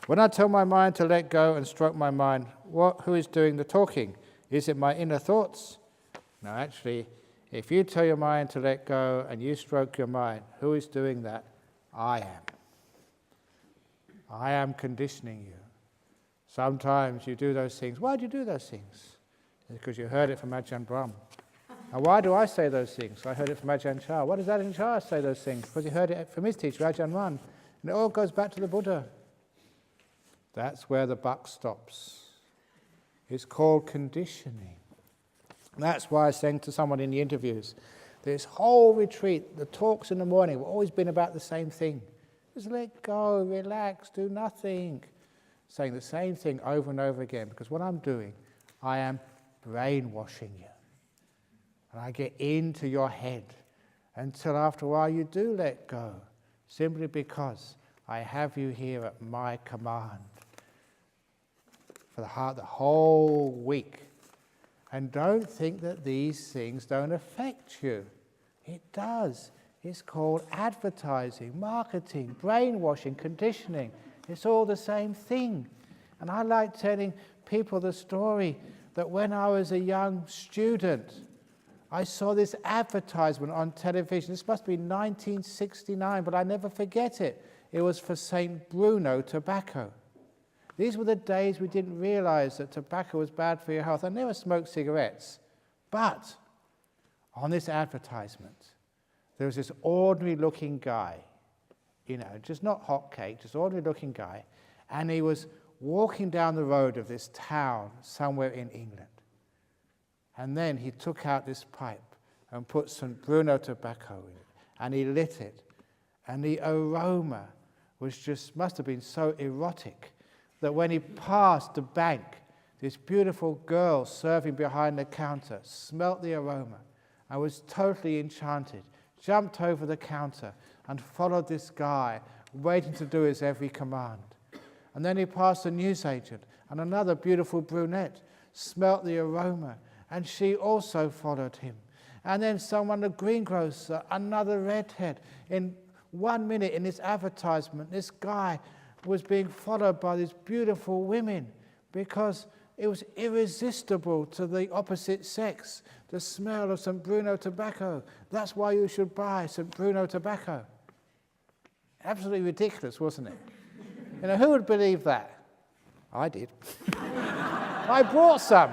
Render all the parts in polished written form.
When I tell my mind to let go and stroke my mind, who is doing the talking? Is it my inner thoughts? No, actually, if you tell your mind to let go and you stroke your mind, who is doing that? I am. I am conditioning you. Sometimes you do those things. Why do you do those things? It's because you heard it from Ajahn Brahm. And why do I say those things? I heard it from Ajahn Chah. Why does Ajahn Chah say those things? Because he heard it from his teacher, Ajahn Brahm. And it all goes back to the Buddha. That's where the buck stops. It's called conditioning. And that's why I was saying to someone in the interviews, this whole retreat, the talks in the morning, have always been about the same thing. Just let go, relax, do nothing. Saying the same thing over and over again, because what I'm doing, I am brainwashing you. And I get into your head until after a while you do let go, simply because I have you here at my command for the whole week. And don't think that these things don't affect you. It does. It's called advertising, marketing, brainwashing, conditioning. It's all the same thing. And I like telling people the story that when I was a young student, I saw this advertisement on television. This must be 1969, but I never forget it. It was for St. Bruno tobacco. These were the days we didn't realize that tobacco was bad for your health. I never smoked cigarettes. But on this advertisement, there was this ordinary-looking guy, just not hot cake, just ordinary-looking guy, and he was walking down the road of this town somewhere in England. And then he took out this pipe and put some Bruno tobacco in it, and he lit it. And the aroma must have been so erotic that when he passed the bank, this beautiful girl serving behind the counter smelt the aroma and was totally enchanted, jumped over the counter and followed this guy, waiting to do his every command. And then he passed a newsagent, and another beautiful brunette smelt the aroma, and she also followed him. And then someone, a greengrocer, another redhead. In 1 minute in this advertisement, this guy was being followed by these beautiful women because it was irresistible to the opposite sex, the smell of St. Bruno tobacco. That's why you should buy St. Bruno tobacco. Absolutely ridiculous, wasn't it? Who would believe that? I did. I bought some.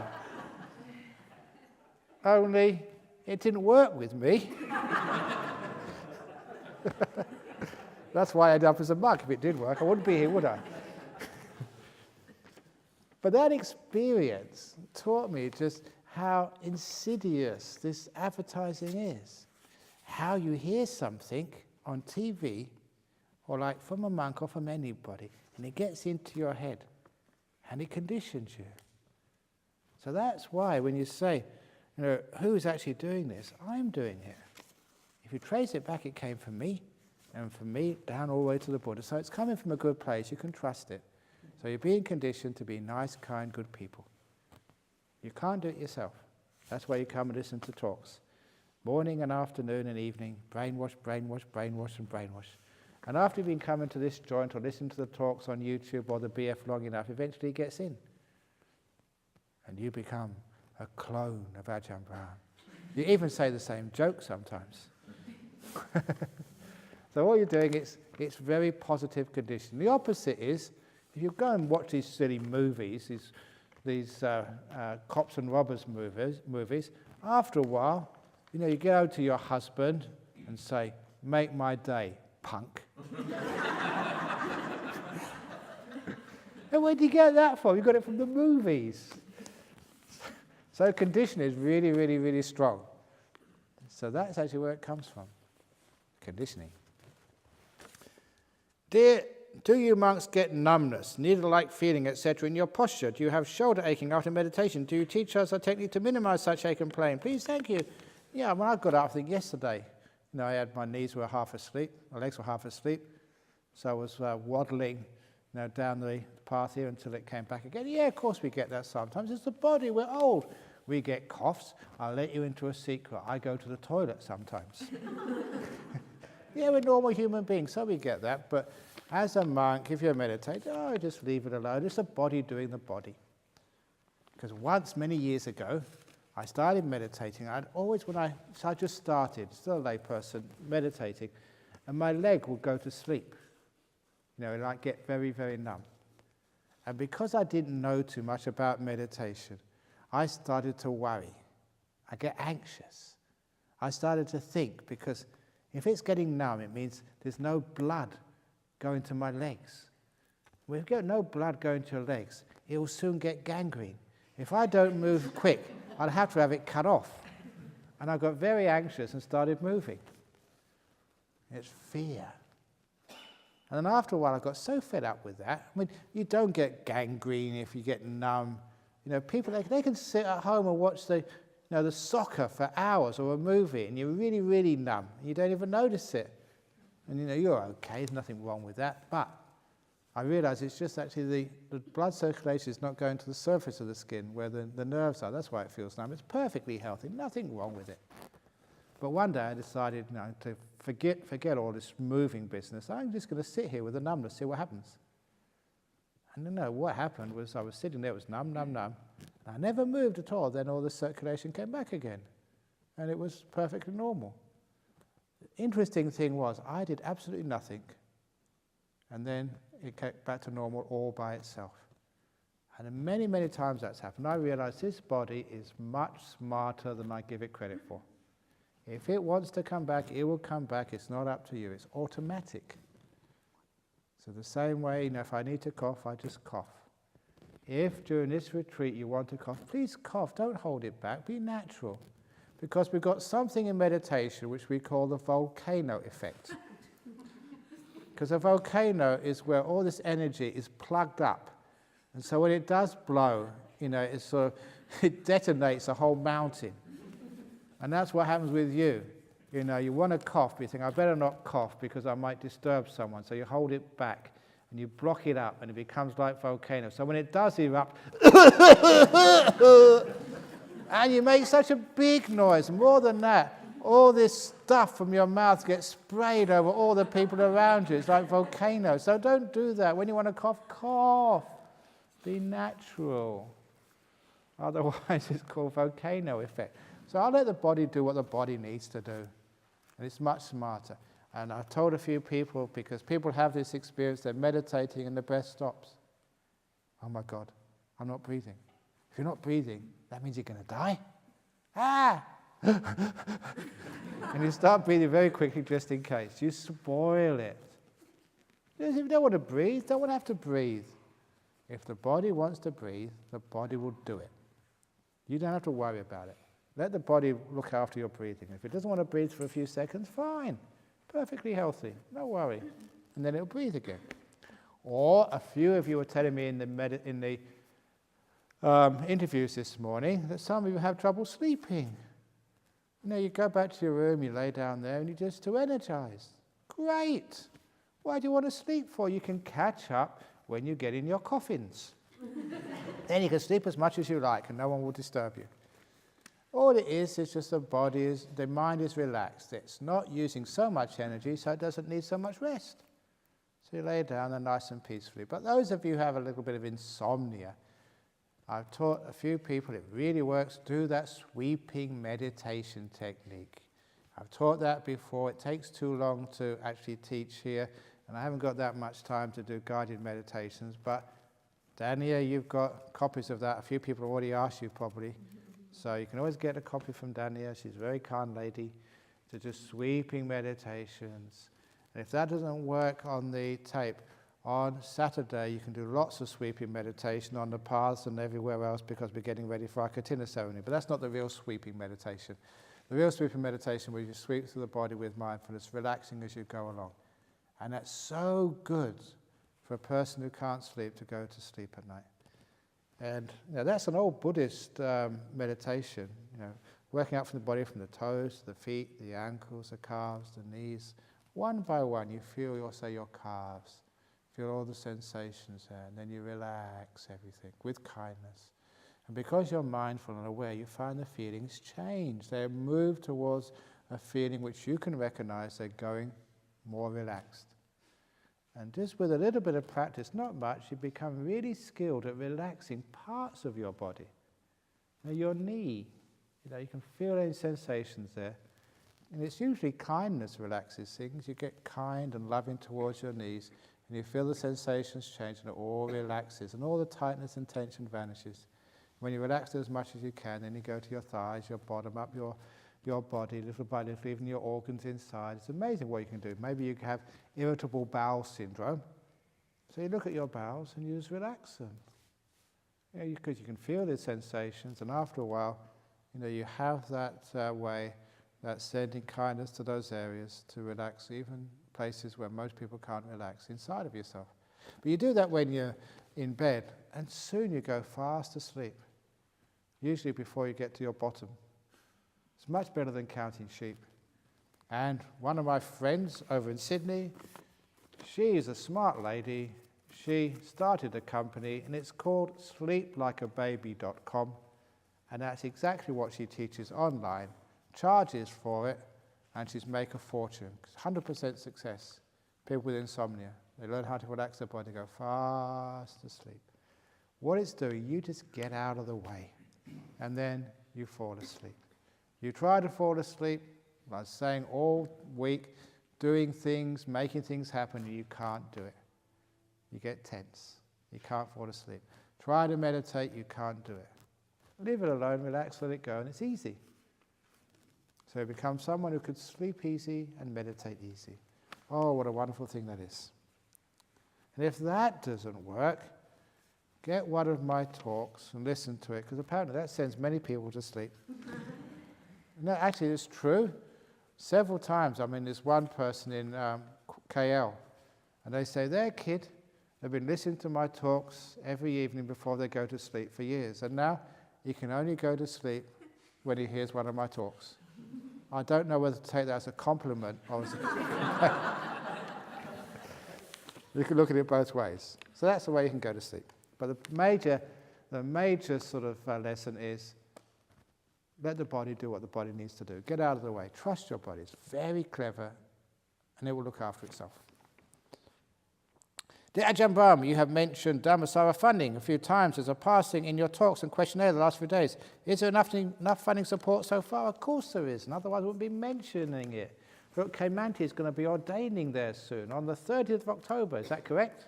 Only it didn't work with me. That's why I ended up as a monk. If it did work, I wouldn't be here, would I? But that experience taught me just how insidious this advertising is. How you hear something on TV, or like from a monk or from anybody, and it gets into your head, and it conditions you. So that's why when you say, who's actually doing this? I'm doing it. If you trace it back, it came from me, and from me down all the way to the Buddha. So it's coming from a good place. You can trust it. So you're being conditioned to be nice, kind, good people. You can't do it yourself. That's why you come and listen to talks. Morning and afternoon and evening, brainwash, brainwash, brainwash, and brainwash. And after you've been coming to this joint or listening to the talks on YouTube or the BF long enough, eventually it gets in. And you become a clone of Ajahn Brahm. You even say the same joke sometimes. So all you're doing, it's very positive conditioning. The opposite is, if you go and watch these silly movies, these cops and robbers movies, after a while, you go to your husband and say, "Make my day, punk." And where do you get that from? You got it from the movies. So conditioning is really, really, really strong. So that's actually where it comes from, conditioning. Dear, do you monks get numbness, needle-like feeling, etc. in your posture? Do you have shoulder aching after meditation? Do you teach us a technique to minimize such ache and pain? Please, thank you. Yeah, when I got up, I think yesterday, I had my knees were half asleep, my legs were half asleep, so I was waddling down the path here until it came back again. Yeah, of course we get that sometimes. It's the body, we're old. We get coughs. I'll let you into a secret. I go to the toilet sometimes. Yeah, we're normal human beings, so we get that. But As a monk, if you're meditating, just leave it alone. It's the body doing the body. Because once, many years ago, I started meditating. I just started, still a lay person, meditating, and my leg would go to sleep. And I'd get very, very numb. And because I didn't know too much about meditation, I started to worry. I get anxious. I started to think, because if it's getting numb, it means there's no blood going to my legs. Well, if you get no blood going to your legs, it will soon get gangrene. If I don't move quick, I'd have to have it cut off. And I got very anxious and started moving. It's fear. And then after a while, I got so fed up with that. I mean, you don't get gangrene if you get numb. People, they can sit at home and watch the soccer for hours or a movie, and you're really, really numb. You don't even notice it. And you're okay, there's nothing wrong with that. But I realized it's just actually the blood circulation is not going to the surface of the skin where the nerves are. That's why it feels numb. It's perfectly healthy, nothing wrong with it. But one day I decided to forget all this moving business. I'm just going to sit here with the numbness, see what happens. And what happened was I was sitting there, it was numb, numb, numb. I never moved at all. Then all the circulation came back again. And it was perfectly normal. The interesting thing was I did absolutely nothing. And then it came back to normal all by itself. And many, many times that's happened. I realized this body is much smarter than I give it credit for. If it wants to come back, it will come back. It's not up to you. It's automatic. So the same way, if I need to cough, I just cough. If during this retreat you want to cough, please cough. Don't hold it back. Be natural. Because we've got something in meditation which we call the volcano effect. Because a volcano is where all this energy is plugged up. And so when it does blow, it detonates a whole mountain. And that's what happens with you. You want to cough, but you think, I better not cough because I might disturb someone. So you hold it back and you block it up and it becomes like volcano. So when it does erupt, and you make such a big noise, more than that, all this stuff from your mouth gets sprayed over all the people around you. It's like volcanoes. So don't do that. When you want to cough, cough. Be natural. Otherwise it's called volcano effect. So I'll let the body do what the body needs to do. And it's much smarter. And I've told a few people, because people have this experience, they're meditating and the breath stops. Oh my God, I'm not breathing. If you're not breathing, that means you're going to die. And you start breathing very quickly just in case. You spoil it. If you don't want to breathe, don't want to have to breathe. If the body wants to breathe, the body will do it. You don't have to worry about it. Let the body look after your breathing. If it doesn't want to breathe for a few seconds, fine. Perfectly healthy. No worry. And then it'll breathe again. Or a few of you were telling me in the interviews this morning that some of you have trouble sleeping. You go back to your room, you lay down there, and you're just too energized. Great. Why do you want to sleep for? You can catch up when you get in your coffins. Then you can sleep as much as you like, and no one will disturb you. All it is just the mind is relaxed. It's not using so much energy, so it doesn't need so much rest. So you lay down there nice and peacefully. But those of you who have a little bit of insomnia, I've taught a few people it really works. Do that sweeping meditation technique. I've taught that before. It takes too long to actually teach here, and I haven't got that much time to do guided meditations. But Dania, you've got copies of that. A few people have already asked you probably. So you can always get a copy from Dania. She's a very kind lady to just sweeping meditations. And if that doesn't work on the tape, on Saturday you can do lots of sweeping meditation on the paths and everywhere else, because we're getting ready for our Katina ceremony. But that's not the real sweeping meditation. The real sweeping meditation where you sweep through the body with mindfulness, relaxing as you go along. And that's so good for a person who can't sleep to go to sleep at night. And that's an old Buddhist meditation, working out from the body, from the toes, the feet, the ankles, the calves, the knees. One by one, you feel your calves, feel all the sensations there, and then you relax everything with kindness. And because you're mindful and aware, you find the feelings change. They move towards a feeling which you can recognize they're going more relaxed. And just with a little bit of practice, not much, you become really skilled at relaxing parts of your body. Now your knee, you can feel any sensations there. And it's usually kindness relaxes things. You get kind and loving towards your knees, and you feel the sensations change, and it all relaxes, and all the tightness and tension vanishes. When you relax it as much as you can, then you go to your thighs, your bottom, up your body, little by little, even your organs inside. It's amazing what you can do. Maybe you have irritable bowel syndrome. So you look at your bowels and you just relax them. Because you can feel the sensations, and after a while, you have that way, that sending kindness to those areas to relax even places where most people can't relax inside of yourself. But you do that when you're in bed, and soon you go fast asleep, usually before you get to your bottom. It's much better than counting sheep. And one of my friends over in Sydney, she is a smart lady. She started a company, and it's called sleeplikeababy.com, and that's exactly what she teaches online, charges for it, and she's made a fortune. 100% success. People with insomnia, they learn how to relax their body, go fast asleep. What it's doing, you just get out of the way, and then you fall asleep. You try to fall asleep, like I was saying all week, doing things, making things happen, and you can't do it. You get tense. You can't fall asleep. Try to meditate, you can't do it. Leave it alone, relax, let it go, and it's easy. So you become someone who could sleep easy and meditate easy. Oh, what a wonderful thing that is. And if that doesn't work, get one of my talks and listen to it, because apparently that sends many people to sleep. No, actually, it's true. Several times, there's one person in KL, and they say their kid have been listening to my talks every evening before they go to sleep for years, and now he can only go to sleep when he hears one of my talks. I don't know whether to take that as a compliment or as a... You can look at it both ways. So that's the way you can go to sleep. But the major sort of lesson is let the body do what the body needs to do. Get out of the way. Trust your body. It's very clever, and it will look after itself. Dear Ajahn Brahm, you have mentioned Dhammasara funding a few times as a passing in your talks and questionnaire the last few days. Is there enough funding support so far? Of course there is, and otherwise I wouldn't be mentioning it. Brooke Kaimanti is going to be ordaining there soon, on the 30th of October. Is that correct?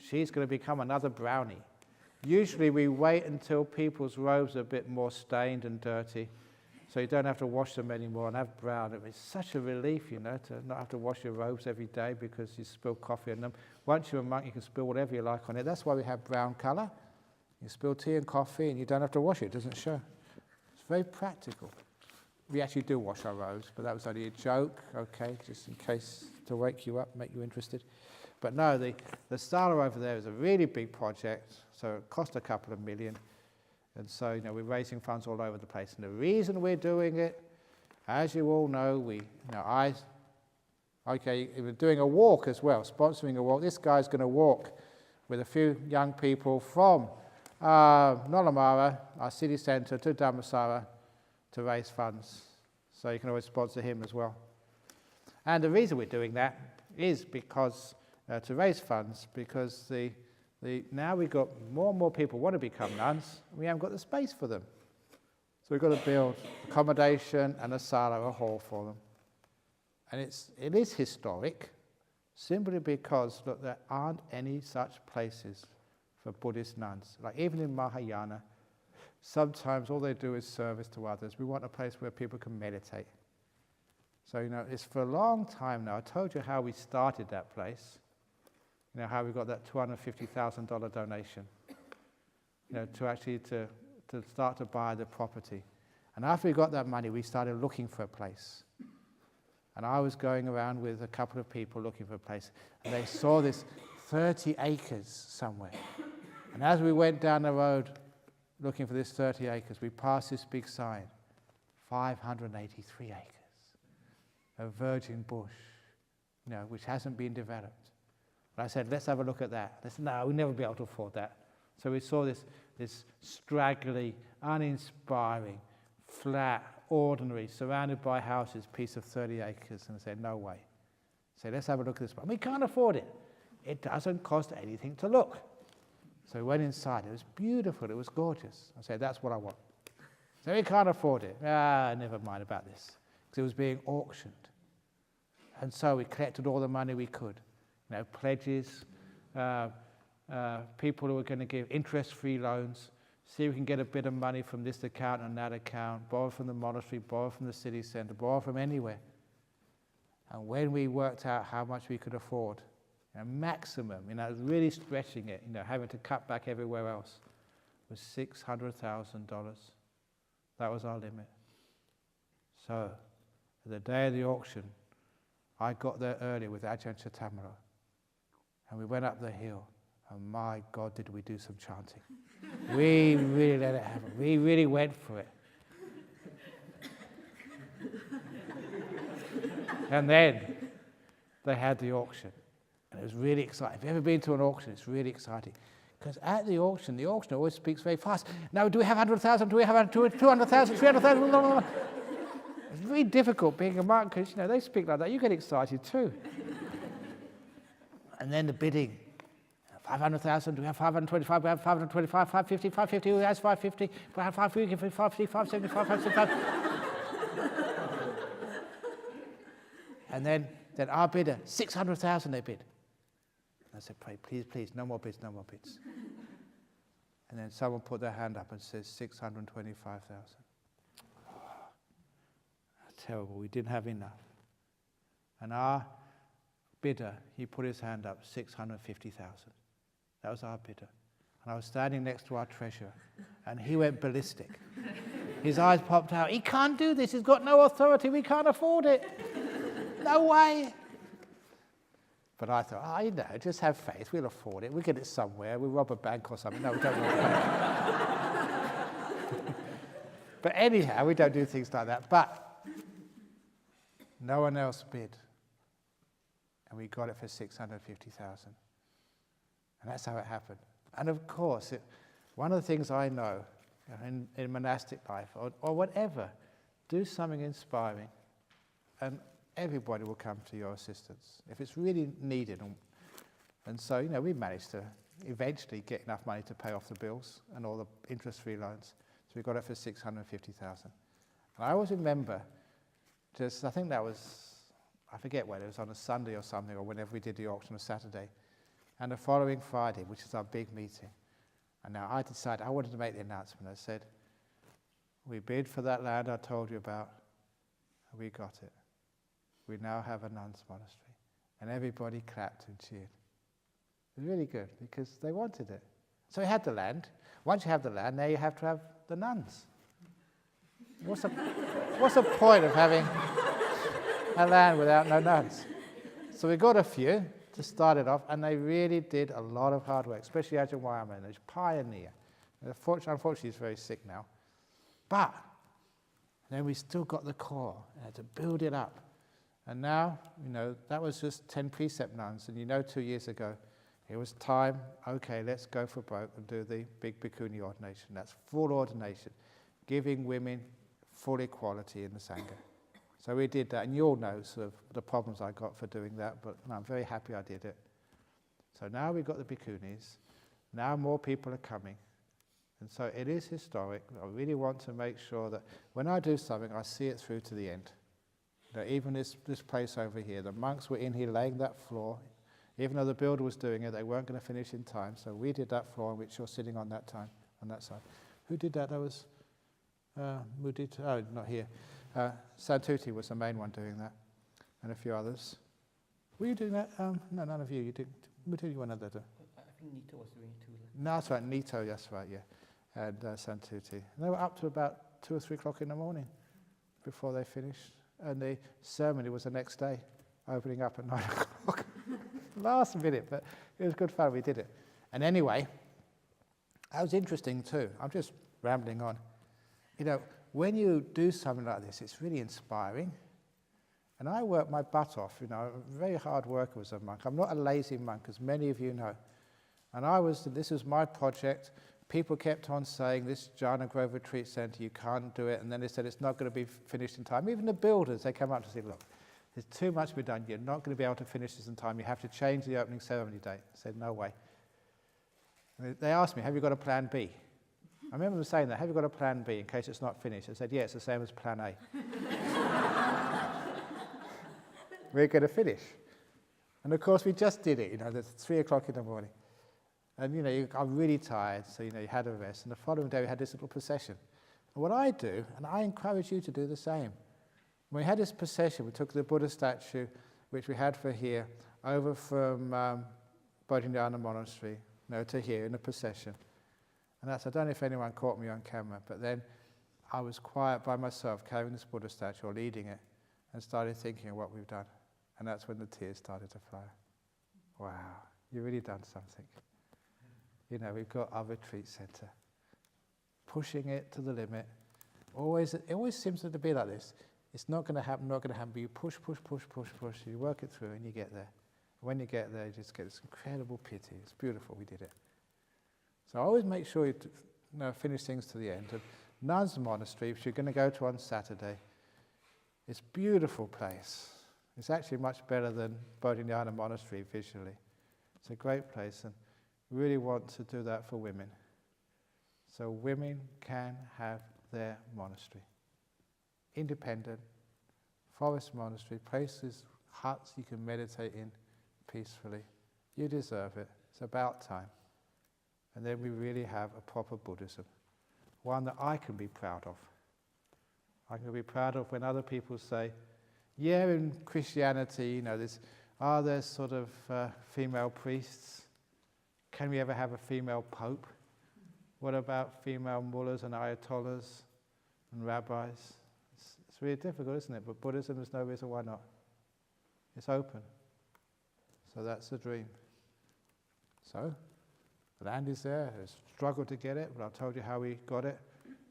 She's going to become another brownie. Usually we wait until people's robes are a bit more stained and dirty, so you don't have to wash them anymore and have brown. It's such a relief, to not have to wash your robes every day because you spill coffee on them. Once you're a monk, you can spill whatever you like on it. That's why we have brown colour. You spill tea and coffee and you don't have to wash it. It doesn't show. It's very practical. We actually do wash our robes, but that was only a joke, okay, just in case to wake you up, make you interested. But no, the sala over there is a really big project, so it cost a couple of million. And so, we're raising funds all over the place. And the reason we're doing it, as you all know, we're doing a walk as well, sponsoring a walk. This guy's going to walk with a few young people from Nolamara, our city centre, to Dhammasara to raise funds. So you can always sponsor him as well. And the reason we're doing that is because to raise funds, because now we've got more and more people want to become nuns, and we haven't got the space for them. So we've got to build accommodation and a sala, a hall for them. And it is historic, simply because, look, there aren't any such places for Buddhist nuns. Like even in Mahayana, sometimes all they do is service to others. We want a place where people can meditate. So, it's for a long time now. I told you how we started that place. How we got that $250,000 donation, to start to buy the property. And after we got that money, we started looking for a place. And I was going around with a couple of people looking for a place, and they saw this 30 acres somewhere. And as we went down the road looking for this 30 acres, we passed this big sign, 583 acres, a virgin bush, which hasn't been developed. And I said, let's have a look at that. They said, no, we'll never be able to afford that. So we saw this straggly, uninspiring, flat, ordinary, surrounded by houses, piece of 30 acres, and I said, no way. Say, let's have a look at this one. We can't afford it. It doesn't cost anything to look. So we went inside. It was beautiful. It was gorgeous. I said, that's what I want. So we can't afford it. Never mind about this. Because it was being auctioned. And so we collected all the money we could. Pledges, people who were going to give interest-free loans, see if we can get a bit of money from this account and that account, borrow from the monastery, borrow from the city centre, borrow from anywhere. And when we worked out how much we could afford, maximum, really stretching it, having to cut back everywhere else, was $600,000. That was our limit. So, the day of the auction, I got there early with Ajahn Brahm, and we went up the hill, and my God, did we do some chanting. We really let it happen. We really went for it. And then they had the auction, and it was really exciting. If you've ever been to an auction, it's really exciting. Because at the auctioneer always speaks very fast. Now, do we have 100,000? Do we have 200,000? 300,000? It's very difficult being a monk because, they speak like that. You get excited too. And then the bidding. 500,000, do we have 525? We have 525, 550, 550, who has 550? We have 550, 550, 575, 575. And then our bidder, 600,000 they bid. I said, pray, please, no more bids, no more bids. And then someone put their hand up and says, 625,000. Oh, terrible, we didn't have enough. And our bidder, he put his hand up, 650,000. That was our bidder. And I was standing next to our treasurer, and he went ballistic. His eyes popped out. He can't do this, he's got no authority, we can't afford it. No way. But I thought, just have faith. We'll afford it. We'll get it somewhere. We'll rob a bank or something. No, we don't rob a bank. But anyhow, we don't do things like that. But no one else bid. And we got it for 650,000. And that's how it happened. And of course, one of the things I know in monastic life, or whatever, do something inspiring. And everybody will come to your assistance if it's really needed. And so, we managed to eventually get enough money to pay off the bills and all the interest-free loans. So we got it for 650,000. And I always remember, I think that was, I forget whether it was on a Sunday or something, or whenever we did the auction on a Saturday. And the following Friday, which is our big meeting, and now I decided I wanted to make the announcement. I said, we bid for that land I told you about, and we got it. We now have a nuns' monastery. And everybody clapped and cheered. It was really good because they wanted it. So we had the land. Once you have the land, now you have to have the nuns. What's the point of having a land without no nuns? So we got a few to start it off, and they really did a lot of hard work, especially Ajahn Brahm, who's a pioneer. Unfortunately, he's very sick now. But then we still got the core, and had to build it up. And now, that was just 10 precept nuns. And 2 years ago, it was time, okay, let's go for broke and do the big bhikkhuni ordination. That's full ordination, giving women full equality in the Sangha. So we did that. And you all know sort of the problems I got for doing that, but I'm very happy I did it. So now we've got the bhikkhunis. Now more people are coming. And so it is historic. I really want to make sure that when I do something, I see it through to the end. Even this place over here, the monks were in here laying that floor. Even though the builder was doing it, they weren't going to finish in time. So we did that floor on which you're sitting on that time, on that side. Who did that? That was Mudita. Oh, not here. Santuti was the main one doing that, and a few others. Were you doing that? No, none of you. You did. Mudita, you were another. I think Nito was doing it too. No, that's right. Nito, that's right. Yeah, and Santuti. And they were up to about 2 or 3 o'clock in the morning before they finished. And the ceremony was the next day, opening up at 9 o'clock. Last minute, but it was good fun, we did it. And anyway, that was interesting too. I'm just rambling on. When you do something like this, it's really inspiring. And I worked my butt off, I'm a very hard worker as a monk. I'm not a lazy monk, as many of you know. And this was my project. People kept on saying, this Jhana Grove Retreat Centre, you can't do it. And then they said it's not going to be finished in time. Even the builders, they came up to say, look, There's too much to be done. You're not going to be able to finish this in time. You have to change the opening ceremony date. I said, no way. And they asked me, have you got a plan B? I remember them saying that, have you got a plan B in case it's not finished? I said, yeah, it's the same as plan A. We're going to finish. And of course, we just did it. It's 3 o'clock in the morning. And, I'm really tired, so, you had a rest. And the following day, we had this little procession. And what I do, and I encourage you to do the same. When we had this procession, we took the Buddha statue, which we had for here, over from Bodhinyana Monastery, to here in the procession. And I don't know if anyone caught me on camera, but then I was quiet by myself, carrying this Buddha statue, or leading it, and started thinking of what we've done. And that's when the tears started to flow. Wow, you've really done something. We've got our retreat centre, pushing it to the limit. It always seems to be like this. It's not going to happen, but you push, you work it through and you get there. When you get there, you just get this incredible pity. It's beautiful, we did it. So I always make sure you finish things to the end. And Nuns Monastery, which you're going to go to on Saturday, it's a beautiful place. It's actually much better than Bodhinyana Monastery visually. It's a great place, and we really want to do that for women. So women can have their monastery. Independent, forest monastery, places, huts you can meditate in peacefully. You deserve it. It's about time. And then we really have a proper Buddhism, one that I can be proud of. I can be proud of when other people say, yeah, in Christianity, are there sort of female priests? Can we ever have a female pope? What about female mullahs and ayatollahs and rabbis? It's really difficult, isn't it? But Buddhism, there's no reason why not. It's open. So that's the dream. So, the land is there. There's struggled to get it, but I've told you how we got it.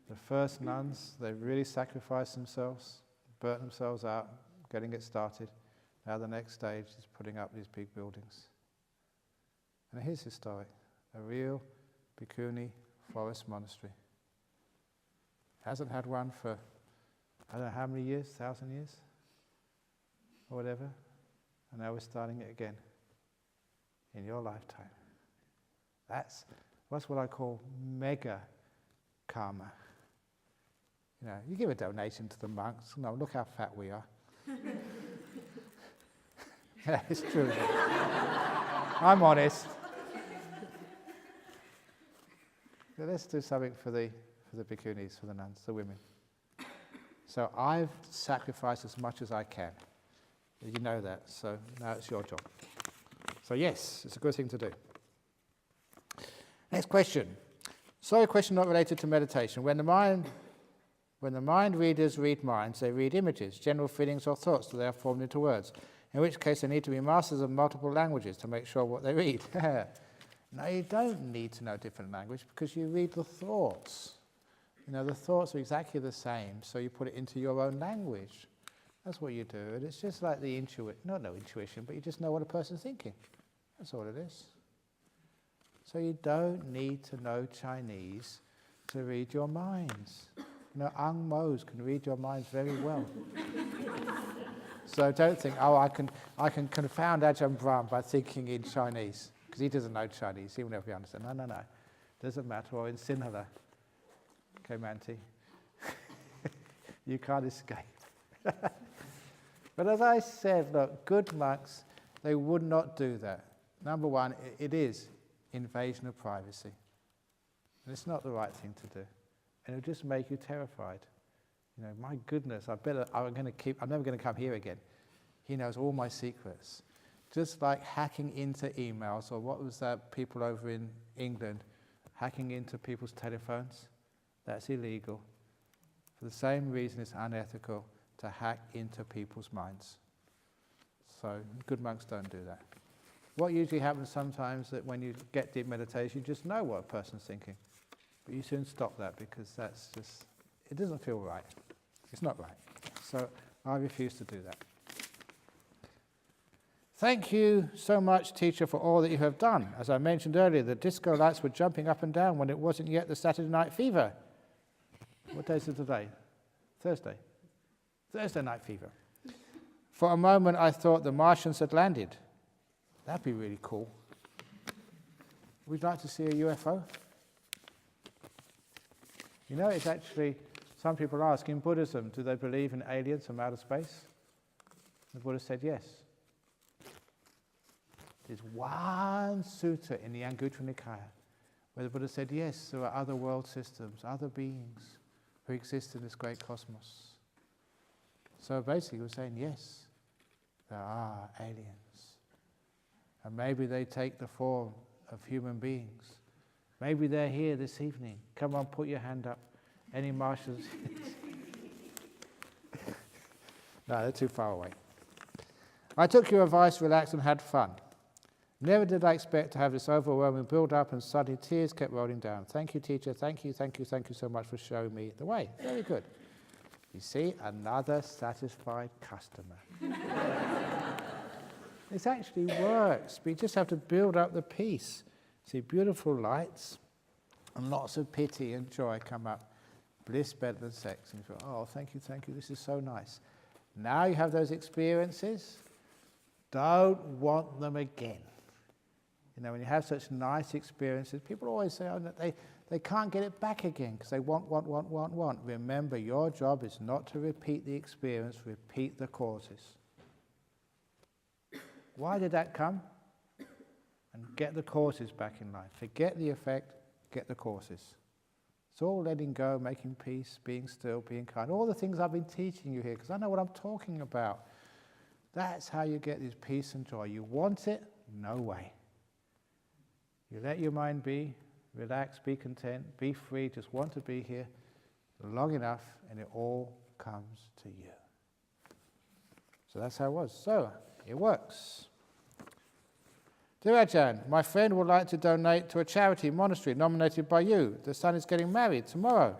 The first nuns, they really sacrificed themselves, burnt themselves out, getting it started. Now the next stage is putting up these big buildings. And it is historic. A real bhikkhuni forest monastery. Hasn't had one for, I don't know how many years, 1,000 years? Or whatever. And now we're starting it again. In your lifetime. That's what I call mega karma. You give a donation to the monks. No, look how fat we are. Yeah, it's true. I'm honest. So let's do something for the bhikkhunis, for the nuns, the women. So I've sacrificed as much as I can. You know that, so now it's your job. So yes, it's a good thing to do. Next question. Sorry, a question not related to meditation. When the mind readers read minds, they read images, general feelings or thoughts that they are formed into words, in which case they need to be masters of multiple languages to make sure what they read. No, you don't need to know different language because you read the thoughts. The thoughts are exactly the same, so you put it into your own language. That's what you do. And it's just like the intuition, but you just know what a person's thinking. That's all it is. So you don't need to know Chinese to read your minds. Ang Mos can read your minds very well. So don't think, I can confound Ajahn Brahm by thinking in Chinese, because he doesn't know Chinese, he will never understand. No. Doesn't matter, or in Sinhala. Okay, Manti. You can't escape. But as I said, look, good monks, they would not do that. Number one, it is invasion of privacy. And it's not the right thing to do. And it'll just make you terrified. My goodness, I'm never going to come here again. He knows all my secrets. Just like hacking into emails, or what was that, people over in England, hacking into people's telephones? That's illegal. For the same reason it's unethical to hack into people's minds. So good monks don't do that. What usually happens sometimes that when you get deep meditation, you just know what a person's thinking. But you soon stop that because it doesn't feel right. It's not right. So I refuse to do that. Thank you so much, teacher, for all that you have done. As I mentioned earlier, the disco lights were jumping up and down when it wasn't yet the Saturday night fever. What day is it today? Thursday. Thursday night fever. For a moment I thought the Martians had landed. That'd be really cool. We'd like to see a UFO. You know, it's actually, some people ask, in Buddhism, do they believe in aliens from outer space? The Buddha said yes. There's one sutta in the Anguttara Nikaya where the Buddha said yes, there are other world systems, other beings who exist in this great cosmos. So basically we're saying yes, there are aliens. And maybe they take the form of human beings. Maybe they're here this evening. Come on, put your hand up. Any Martians? No, they're too far away. I took your advice, relaxed and had fun. Never did I expect to have this overwhelming build-up, and suddenly tears kept rolling down. Thank you, teacher. Thank you so much for showing me the way. Very good. You see, another satisfied customer. This actually works. We just have to build up the peace. See beautiful lights and lots of pity and joy come up. Bliss better than sex. And you go, oh, thank you, this is so nice. Now you have those experiences, don't want them again. You know, when you have such nice experiences, people always say, oh, they can't get it back again because they want. Remember, your job is not to repeat the experience, repeat the causes. Why did that come? And get the causes back in life. Forget the effect, get the causes. It's all letting go, making peace, being still, being kind. All the things I've been teaching you here, because I know what I'm talking about. That's how you get this peace and joy. You want it? No way. You let your mind be, relax, be content, be free, just want to be here long enough, and it all comes to you. So that's how it was. So, it works. Dear Ajahn, my friend would like to donate to a charity monastery nominated by you. The son is getting married tomorrow.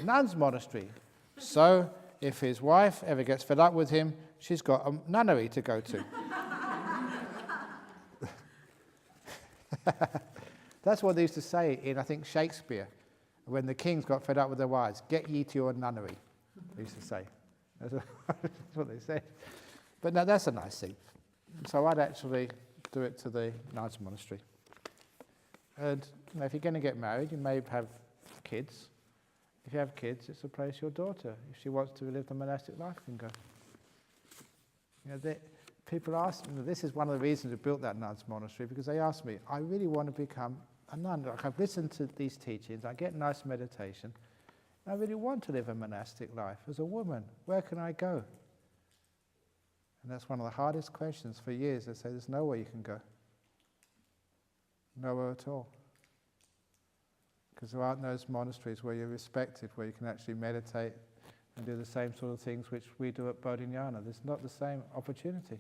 Nun's monastery. So, if his wife ever gets fed up with him, she's got a nunnery to go to. That's what they used to say in, I think, Shakespeare, when the kings got fed up with their wives. Get ye to your nunnery, they used to say. That's what they said. But no, that's a nice thing. So I'd actually do it to the nuns monastery. And you know, if you're going to get married, you may have kids. If you have kids, it's a place your daughter, if she wants to live the monastic life, can go. You know, people ask me, this is one of the reasons we built that nuns monastery, because they ask me, I really want to become a nun. Like, I've listened to these teachings, I get nice meditation, I really want to live a monastic life as a woman. Where can I go? And that's one of the hardest questions for years. They say, there's nowhere you can go. Nowhere at all. Because there aren't those monasteries where you're respected, where you can actually meditate and do the same sort of things which we do at Bodhinyana. There's not the same opportunity.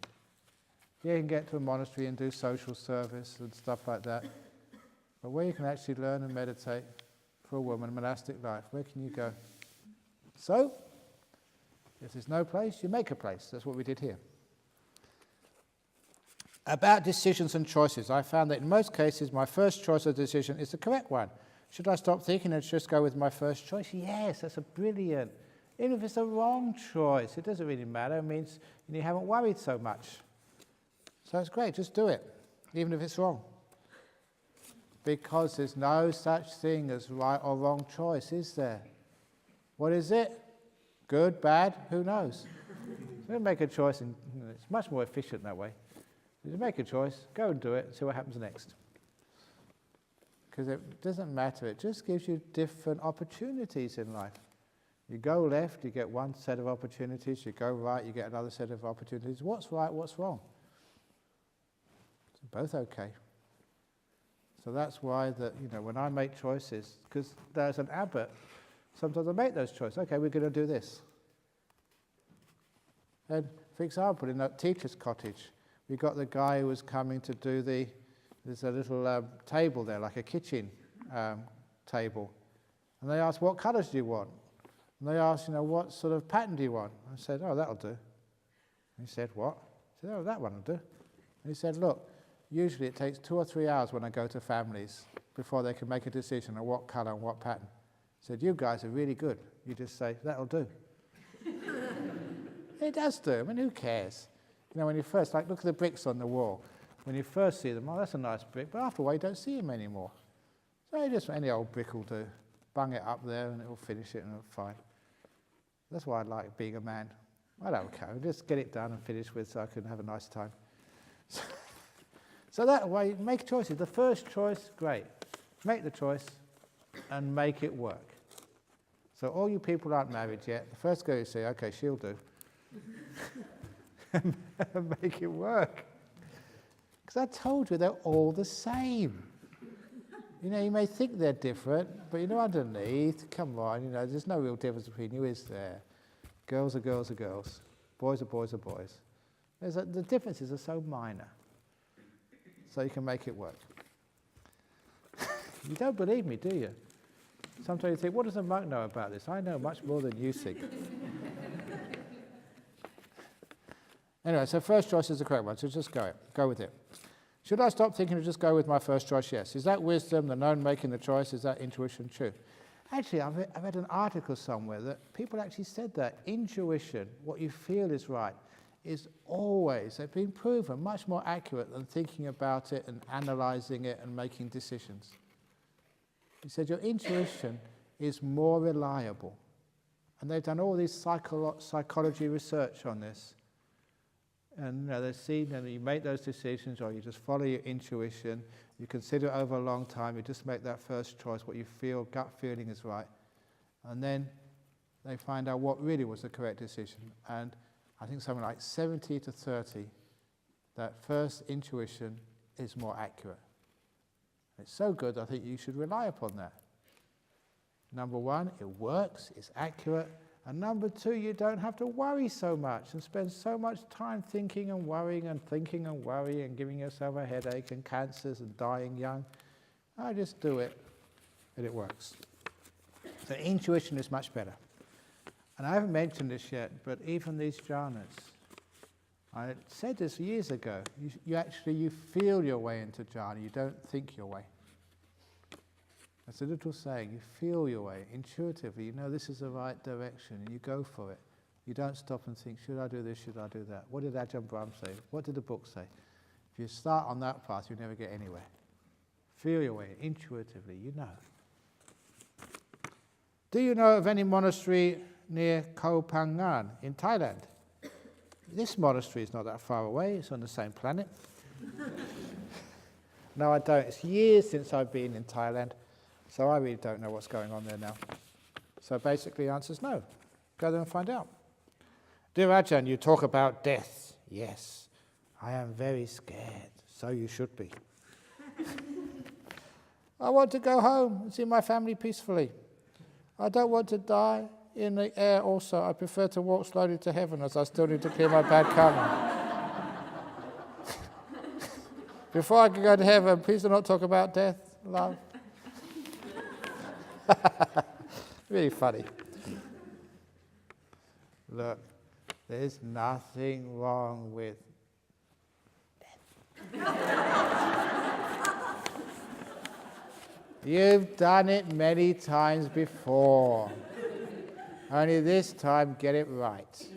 Yeah, you can get to a monastery and do social service and stuff like that. But where you can actually learn and meditate for a woman, monastic life, where can you go? So, if there's no place, you make a place. That's what we did here. About decisions and choices, I found that in most cases my first choice of decision is the correct one. Should I stop thinking and just go with my first choice? Yes, that's a brilliant. Even if it's a wrong choice, it doesn't really matter. It means you haven't worried so much. So it's great, just do it, even if it's wrong. Because there's no such thing as right or wrong choice, is there? What is it? Good, bad, who knows? So make a choice, and it's much more efficient that way. You make a choice, go and do it, and see what happens next. Because it doesn't matter, it just gives you different opportunities in life. You go left, you get one set of opportunities. You go right, you get another set of opportunities. What's right, what's wrong? It's both okay. So that's why when I make choices, because there's an abbot, sometimes I make those choices. Okay, we're going to do this. And for example, in that teacher's cottage, we got the guy who was coming to do there's a little table there, like a kitchen table. And they asked, what colours do you want? And they asked, what sort of pattern do you want? I said, oh, that'll do. And he said, what? I said, oh, that one will do. And he said, look, usually it takes 2 or 3 hours when I go to families before they can make a decision on what colour and what pattern. He said, you guys are really good. You just say, that'll do. It does do. I mean, who cares? You know, when you first, like, look at the bricks on the wall. When you first see them, oh, that's a nice brick, but after a while you don't see them anymore. So just any old brick will do. Bung it up there and it will finish it and it'll be fine. That's why I like being a man. I don't care. Just get it done and finish with so I can have a nice time. So that way, make choices. The first choice, great. Make the choice and make it work. So all you people aren't married yet, the first girl you see, okay, she'll do. And make it work. Because I told you they're all the same. You know, you may think they're different, but you know underneath, come on, you know, there's no real difference between you, is there? Girls are girls are girls. Boys are boys are boys. The differences are so minor. So you can make it work. You don't believe me, do you? Sometimes you think, what does a monk know about this? I know much more than you think. Anyway, so first choice is the correct one, so just go with it. Should I stop thinking and just go with my first choice? Yes. Is that wisdom, the known making the choice? Is that intuition? True. Actually, I read an article somewhere that people actually said that intuition, what you feel is right, is always, they've been proven, much more accurate than thinking about it and analysing it and making decisions. He said your intuition is more reliable. And they've done all this psychology research on this. And you know, they've seen that you make those decisions or you just follow your intuition, you consider it over a long time, you just make that first choice, what you feel, gut feeling is right. And then they find out what really was the correct decision. And I think something like 70 to 30, that first intuition is more accurate. It's so good, I think you should rely upon that. Number one, it works, it's accurate. And number two, you don't have to worry so much and spend so much time thinking and worrying and thinking and worrying and giving yourself a headache and cancers and dying young. I just do it, and it works. So intuition is much better. And I haven't mentioned this yet, but even these jhanas, I said this years ago, you feel your way into jhana, you don't think your way. That's a little saying, you feel your way intuitively, you know this is the right direction, and you go for it. You don't stop and think, should I do this, should I do that? What did Ajahn Brahm say? What did the book say? If you start on that path, you never get anywhere. Feel your way intuitively, you know. Do you know of any monastery near Koh Phangan in Thailand? This monastery is not that far away, it's on the same planet. No, I don't. It's years since I've been in Thailand. So I really don't know what's going on there now. So basically the answer is no. Go there and find out. Dear Ajahn, you talk about death. Yes, I am very scared. So you should be. I want to go home and see my family peacefully. I don't want to die in the air also. I prefer to walk slowly to heaven as I still need to clear my bad karma. Before I can go to heaven, please do not talk about death, love. Really funny. Look, there's nothing wrong with death. You've done it many times before. Only this time, get it right.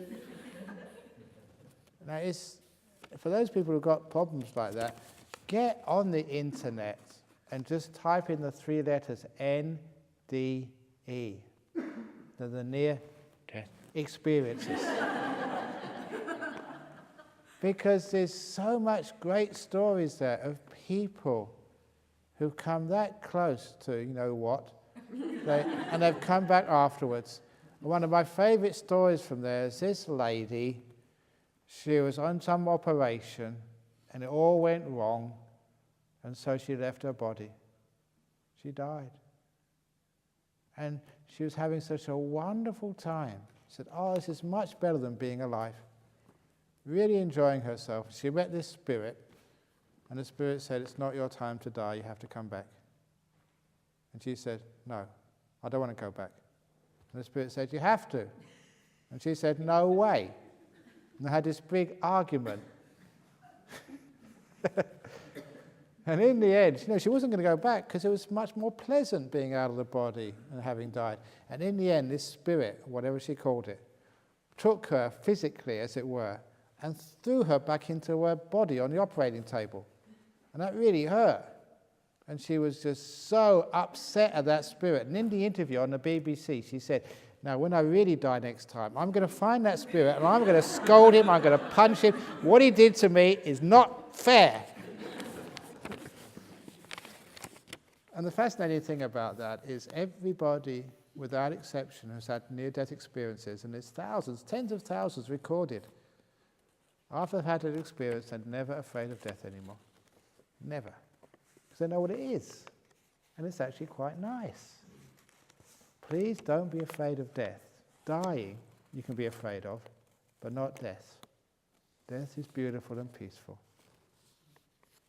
Now, for those people who've got problems like that, get on the internet and just type in the 3 letters NDE. They're the near-death experiences. Because there's so much great stories there of people who've come that close to you know what, and they've come back afterwards. One of my favourite stories from there is this lady. She was on some operation and it all went wrong, and so she left her body. She died. And she was having such a wonderful time. She said, oh, this is much better than being alive. Really enjoying herself. She met this spirit, and the spirit said, it's not your time to die, you have to come back. And she said, no, I don't want to go back. And the spirit said, you have to. And she said, no way. And they had this big argument. And in the end, she wasn't going to go back because it was much more pleasant being out of the body and having died. And in the end, this spirit, whatever she called it, took her physically, as it were, and threw her back into her body on the operating table. And that really hurt. And she was just so upset at that spirit. And in the interview on the BBC, she said, now when I really die next time, I'm going to find that spirit and I'm going to scold him, I'm going to punch him. What he did to me is not fair. And the fascinating thing about that is everybody, without exception, has had near-death experiences, and there's thousands, tens of thousands recorded. After they've had that experience, they're never afraid of death anymore. Never. Because they know what it is. And it's actually quite nice. Please don't be afraid of death. Dying, you can be afraid of, but not death. Death is beautiful and peaceful.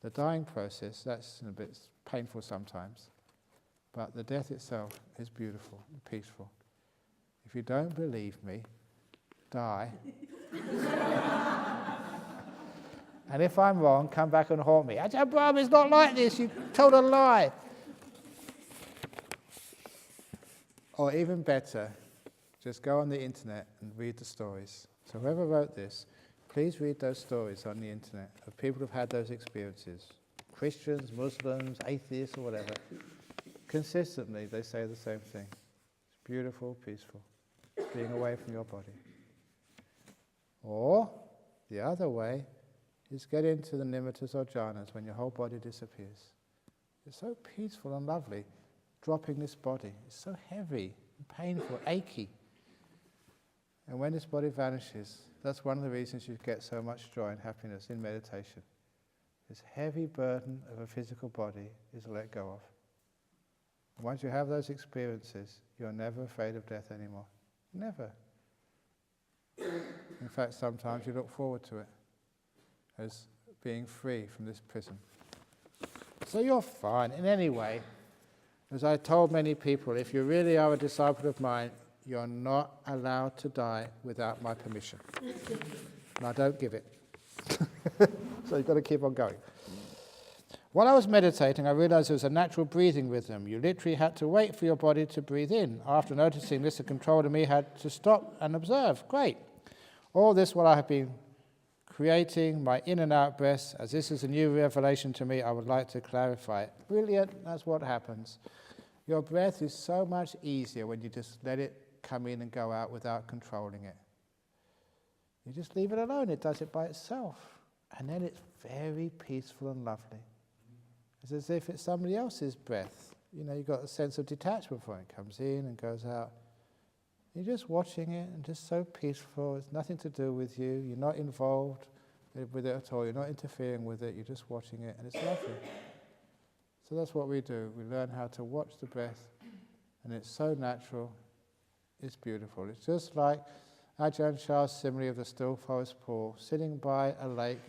The dying process, that's a bit painful sometimes, but the death itself is beautiful and peaceful. If you don't believe me, die. And if I'm wrong, come back and haunt me. Ajahn Brahm is not like this, you told a lie. Or even better, just go on the internet and read the stories. So whoever wrote this, please read those stories on the internet of people who've had those experiences. Christians, Muslims, atheists, or whatever. Consistently, they say the same thing. It's beautiful, peaceful, being away from your body. Or, the other way, is get into the nimittas or jhanas when your whole body disappears. It's so peaceful and lovely, dropping this body. It's so heavy and painful, achy. And when this body vanishes, that's one of the reasons you get so much joy and happiness in meditation. This heavy burden of a physical body is let go of. And once you have those experiences, you're never afraid of death anymore. Never. In fact, sometimes you look forward to it as being free from this prison. So you're fine. In any way, as I told many people, if you really are a disciple of mine, you're not allowed to die without my permission. And I don't give it. So you've got to keep on going. While I was meditating, I realized there was a natural breathing rhythm. You literally had to wait for your body to breathe in. After noticing this, the controller me had to stop and observe. Great. All this while I have been creating my in and out breaths. As this is a new revelation to me, I would like to clarify it. Brilliant, that's what happens. Your breath is so much easier when you just let it come in and go out without controlling it. You just leave it alone, it does it by itself. And then it's very peaceful and lovely. It's as if it's somebody else's breath. You know, you've got a sense of detachment from it. It comes in and goes out. You're just watching it and just so peaceful. It's nothing to do with you. You're not involved with it at all. You're not interfering with it. You're just watching it, and it's lovely. So that's what we do. We learn how to watch the breath, and it's so natural. It's beautiful. It's just like Ajahn Chah's simile of the still forest pool, sitting by a lake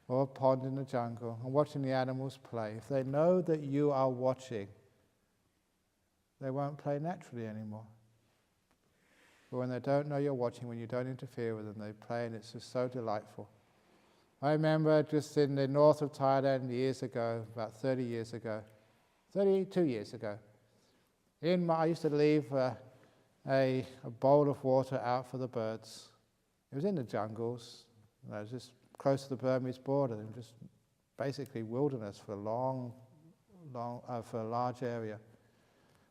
or a pond in the jungle and watching the animals play. If they know that you are watching, they won't play naturally anymore. But when they don't know you're watching, when you don't interfere with them, they play, and it's just so delightful. I remember just in the north of Thailand years ago, about 32 years ago, I used to leave a bowl of water out for the birds. It was in the jungles. It was just close to the Burmese border, and just basically wilderness for for a large area.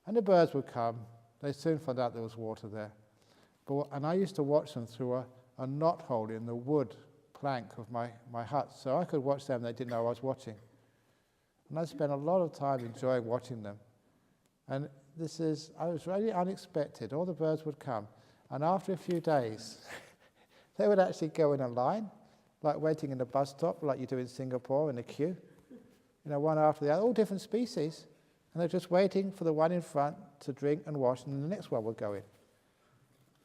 And the birds would come. They soon found out there was water there. And I used to watch them through a knot hole in the wood plank of my hut, so I could watch them. They didn't know I was watching. And I spent a lot of time enjoying watching them. And I was really unexpected. All the birds would come, and after a few days, they would actually go in a line, like waiting in a bus stop, like you do in Singapore in a queue. You know, one after the other, all different species, and they're just waiting for the one in front to drink and wash, and then the next one would go in.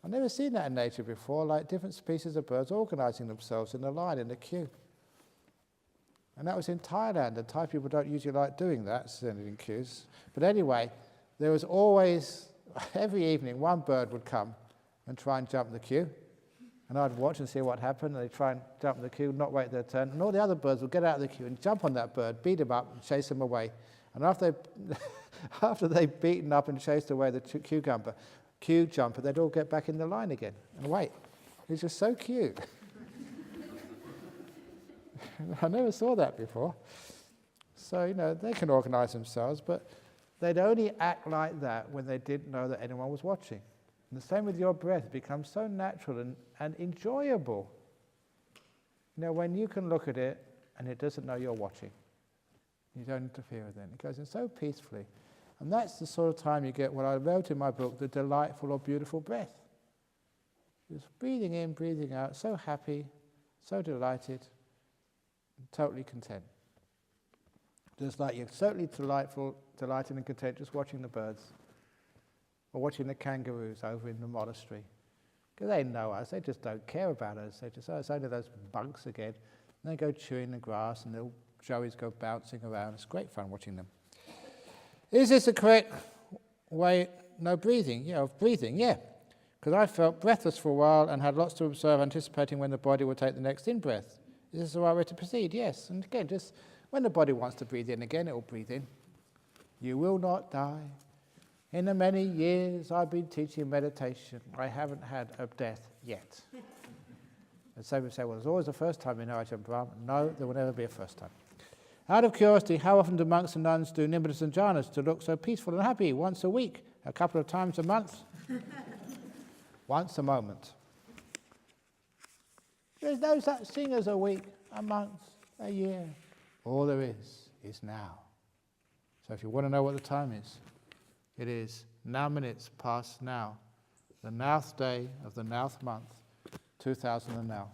I've never seen that in nature before, like different species of birds organizing themselves in a line, in a queue. And that was in Thailand, and Thai people don't usually like doing that, standing in queues. But anyway, there was always, every evening, one bird would come and try and jump the queue. And I'd watch and see what happened, and they'd try and jump the queue, not wait their turn. And all the other birds would get out of the queue and jump on that bird, beat him up, and chase him away. And after they'd beaten up and chased away the queue jumper, they'd all get back in the line again and wait. He's just so cute. I never saw that before. So, they can organize themselves, but they'd only act like that when they didn't know that anyone was watching. And the same with your breath. It becomes so natural and enjoyable. When you can look at it and it doesn't know you're watching. You don't interfere with it. It goes in so peacefully. And that's the sort of time you get what I wrote in my book, the delightful or beautiful breath. Just breathing in, breathing out, so happy, so delighted, and totally content. Just like you're totally delighted and content just watching the birds or watching the kangaroos over in the monastery. Because they know us, they just don't care about us. They just, it's only those bunks again. And they go chewing the grass and the joeys go bouncing around. It's great fun watching them. Is this the correct way? No, breathing. Yeah, of breathing, yeah. Because I felt breathless for a while and had lots to observe, anticipating when the body would take the next in-breath. Is this the right way to proceed? Yes. And again, just when the body wants to breathe in again, it will breathe in. You will not die. In the many years I've been teaching meditation, I haven't had a death yet. And some people say, well, there's always a first time in Ajahn Brahm. No, there will never be a first time. Out of curiosity, how often do monks and nuns do nimbas and jhanas to look so peaceful and happy? Once a week? A couple of times a month? Once a moment. There's no such thing as a week, a month, a year. All there is now. So if you want to know what the time is, it is now minutes past now, the nowth day of the nowth month, 2000 and now.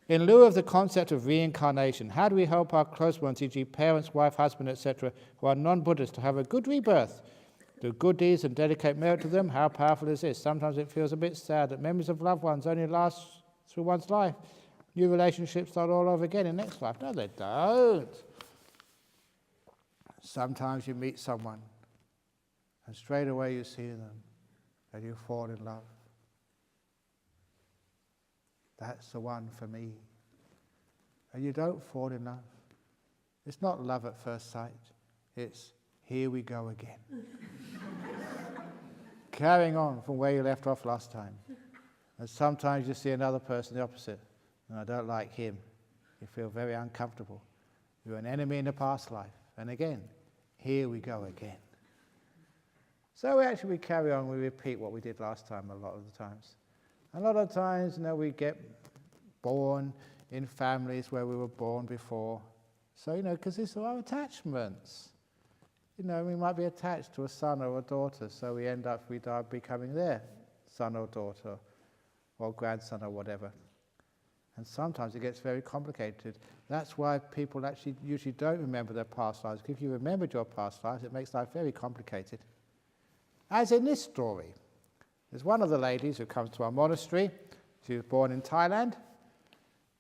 In lieu of the concept of reincarnation, how do we help our close ones, e.g. parents, wife, husband, etc., who are non-Buddhists, to have a good rebirth? Do good deeds and dedicate merit to them? How powerful is this? Sometimes it feels a bit sad that memories of loved ones only last through one's life. New relationships start all over again in next life. No, they don't. Sometimes you meet someone and straight away you see them and you fall in love. That's the one for me. And you don't fall in love. It's not love at first sight. It's here we go again. Carrying on from where you left off last time. And sometimes you see another person the opposite. And I don't like him. You feel very uncomfortable. You're an enemy in the past life. And again, here we go again. So we carry on, we repeat what we did last time a lot of the times. A lot of times, we get born in families where we were born before. So, because these are our attachments. We might be attached to a son or a daughter, so we end up becoming their son or daughter or grandson or whatever. And sometimes it gets very complicated. That's why people actually usually don't remember their past lives. If you remembered your past lives, it makes life very complicated. As in this story, there's one of the ladies who comes to our monastery. She was born in Thailand,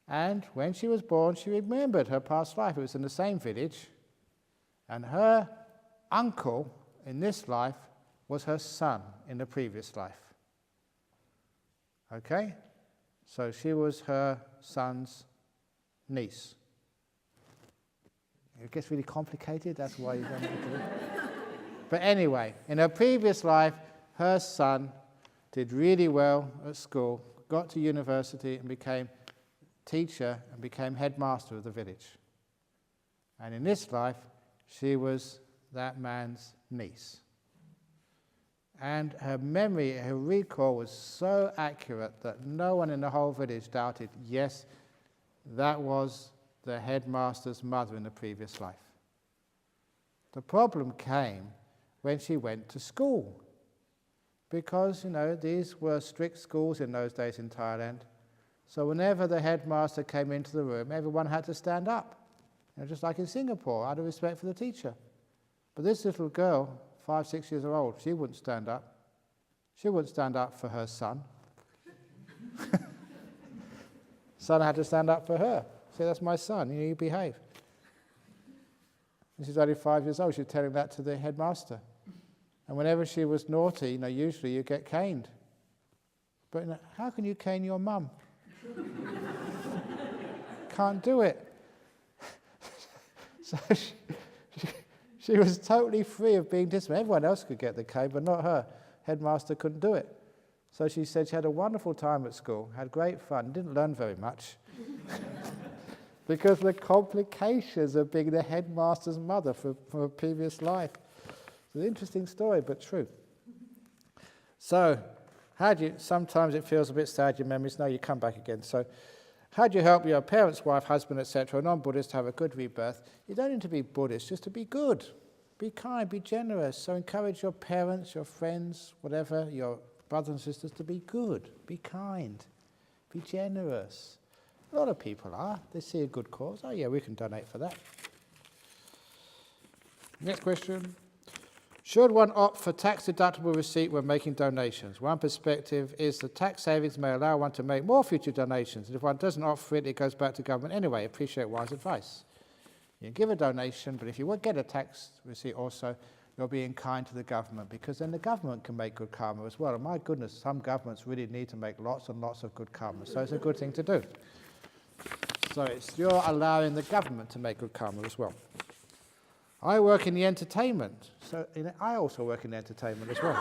and when she was born, she remembered her past life. It was in the same village, and her uncle in this life was her son in the previous life. Okay? So she was her son's niece. It gets really complicated, that's why you don't know what to do. But anyway, in her previous life, her son did really well at school, got to university and became teacher and became headmaster of the village. And in this life, she was that man's niece. And her memory, her recall was so accurate that no one in the whole village doubted, yes, that was the headmaster's mother in the previous life. The problem came when she went to school. Because, these were strict schools in those days in Thailand. So whenever the headmaster came into the room, everyone had to stand up. Just like in Singapore, out of respect for the teacher. But this little girl, 5, 6 years old, she wouldn't stand up. She wouldn't stand up for her son. Son had to stand up for her. Say, that's my son, you behave. And she's only 5 years old, she's telling that to the headmaster. And whenever she was naughty, usually you get caned. But how can you cane your mum? Can't do it. So she was totally free of being disciplined. Everyone else could get the cane, but not her. headmaster couldn't do it. So she said she had a wonderful time at school, had great fun, didn't learn very much, because of the complications of being the headmaster's mother from a previous life. It's an interesting story, but true. So, sometimes it feels a bit sad, your memories, no, you come back again. So, how do you help your parents, wife, husband, etc., non-Buddhist to have a good rebirth? You don't need to be Buddhist, just to be good. Be kind, be generous. So encourage your parents, your friends, whatever, your brothers and sisters to be good, be kind, be generous. A lot of people are. They see a good cause. Oh yeah, we can donate for that. Next question. Should one opt for tax-deductible receipt when making donations? One perspective is the tax savings may allow one to make more future donations, and if one doesn't opt for it, it goes back to government anyway. Appreciate wise advice. You give a donation, but if you would get a tax receipt also, you're being kind to the government, because then the government can make good karma as well. And my goodness, some governments really need to make lots and lots of good karma, so it's a good thing to do. So you're allowing the government to make good karma as well. I work in the entertainment, so I also work in entertainment as well.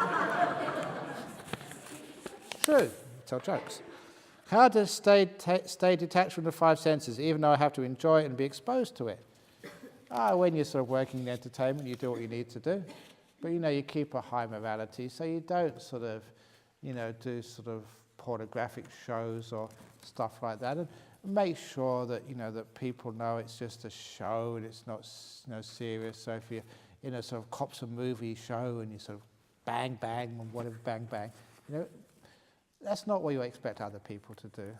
True, tell jokes. How to stay detached from the five senses, even though I have to enjoy it and be exposed to it? When you're sort of working in entertainment, you do what you need to do, but you keep a high morality, so you don't sort of, do sort of pornographic shows or stuff like that, and make sure that that people know it's just a show and it's not serious. So if you're in a sort of cops and movie show and you sort of bang bang and whatever bang bang, that's not what you expect other people to do.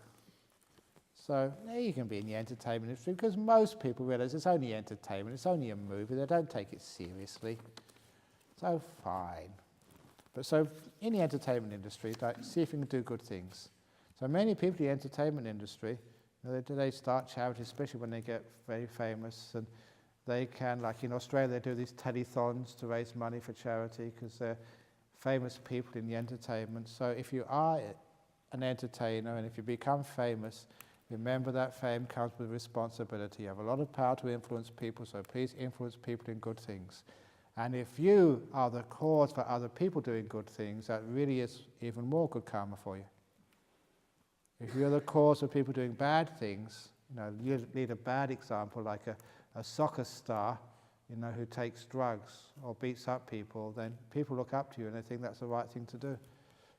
So you can be in the entertainment industry, because most people realize it's only entertainment, it's only a movie, they don't take it seriously. So fine. But so in the entertainment industry, see if you can do good things. So many people in the entertainment industry, they start charities, especially when they get very famous, and they can, like in Australia, they do these telethons to raise money for charity, because they're famous people in the entertainment. So if you are an entertainer and if you become famous, remember that fame comes with responsibility. You have a lot of power to influence people, so please influence people in good things. And if you are the cause for other people doing good things, that really is even more good karma for you. If you're the cause of people doing bad things, you lead a bad example, like a soccer star, who takes drugs or beats up people, then people look up to you and they think that's the right thing to do.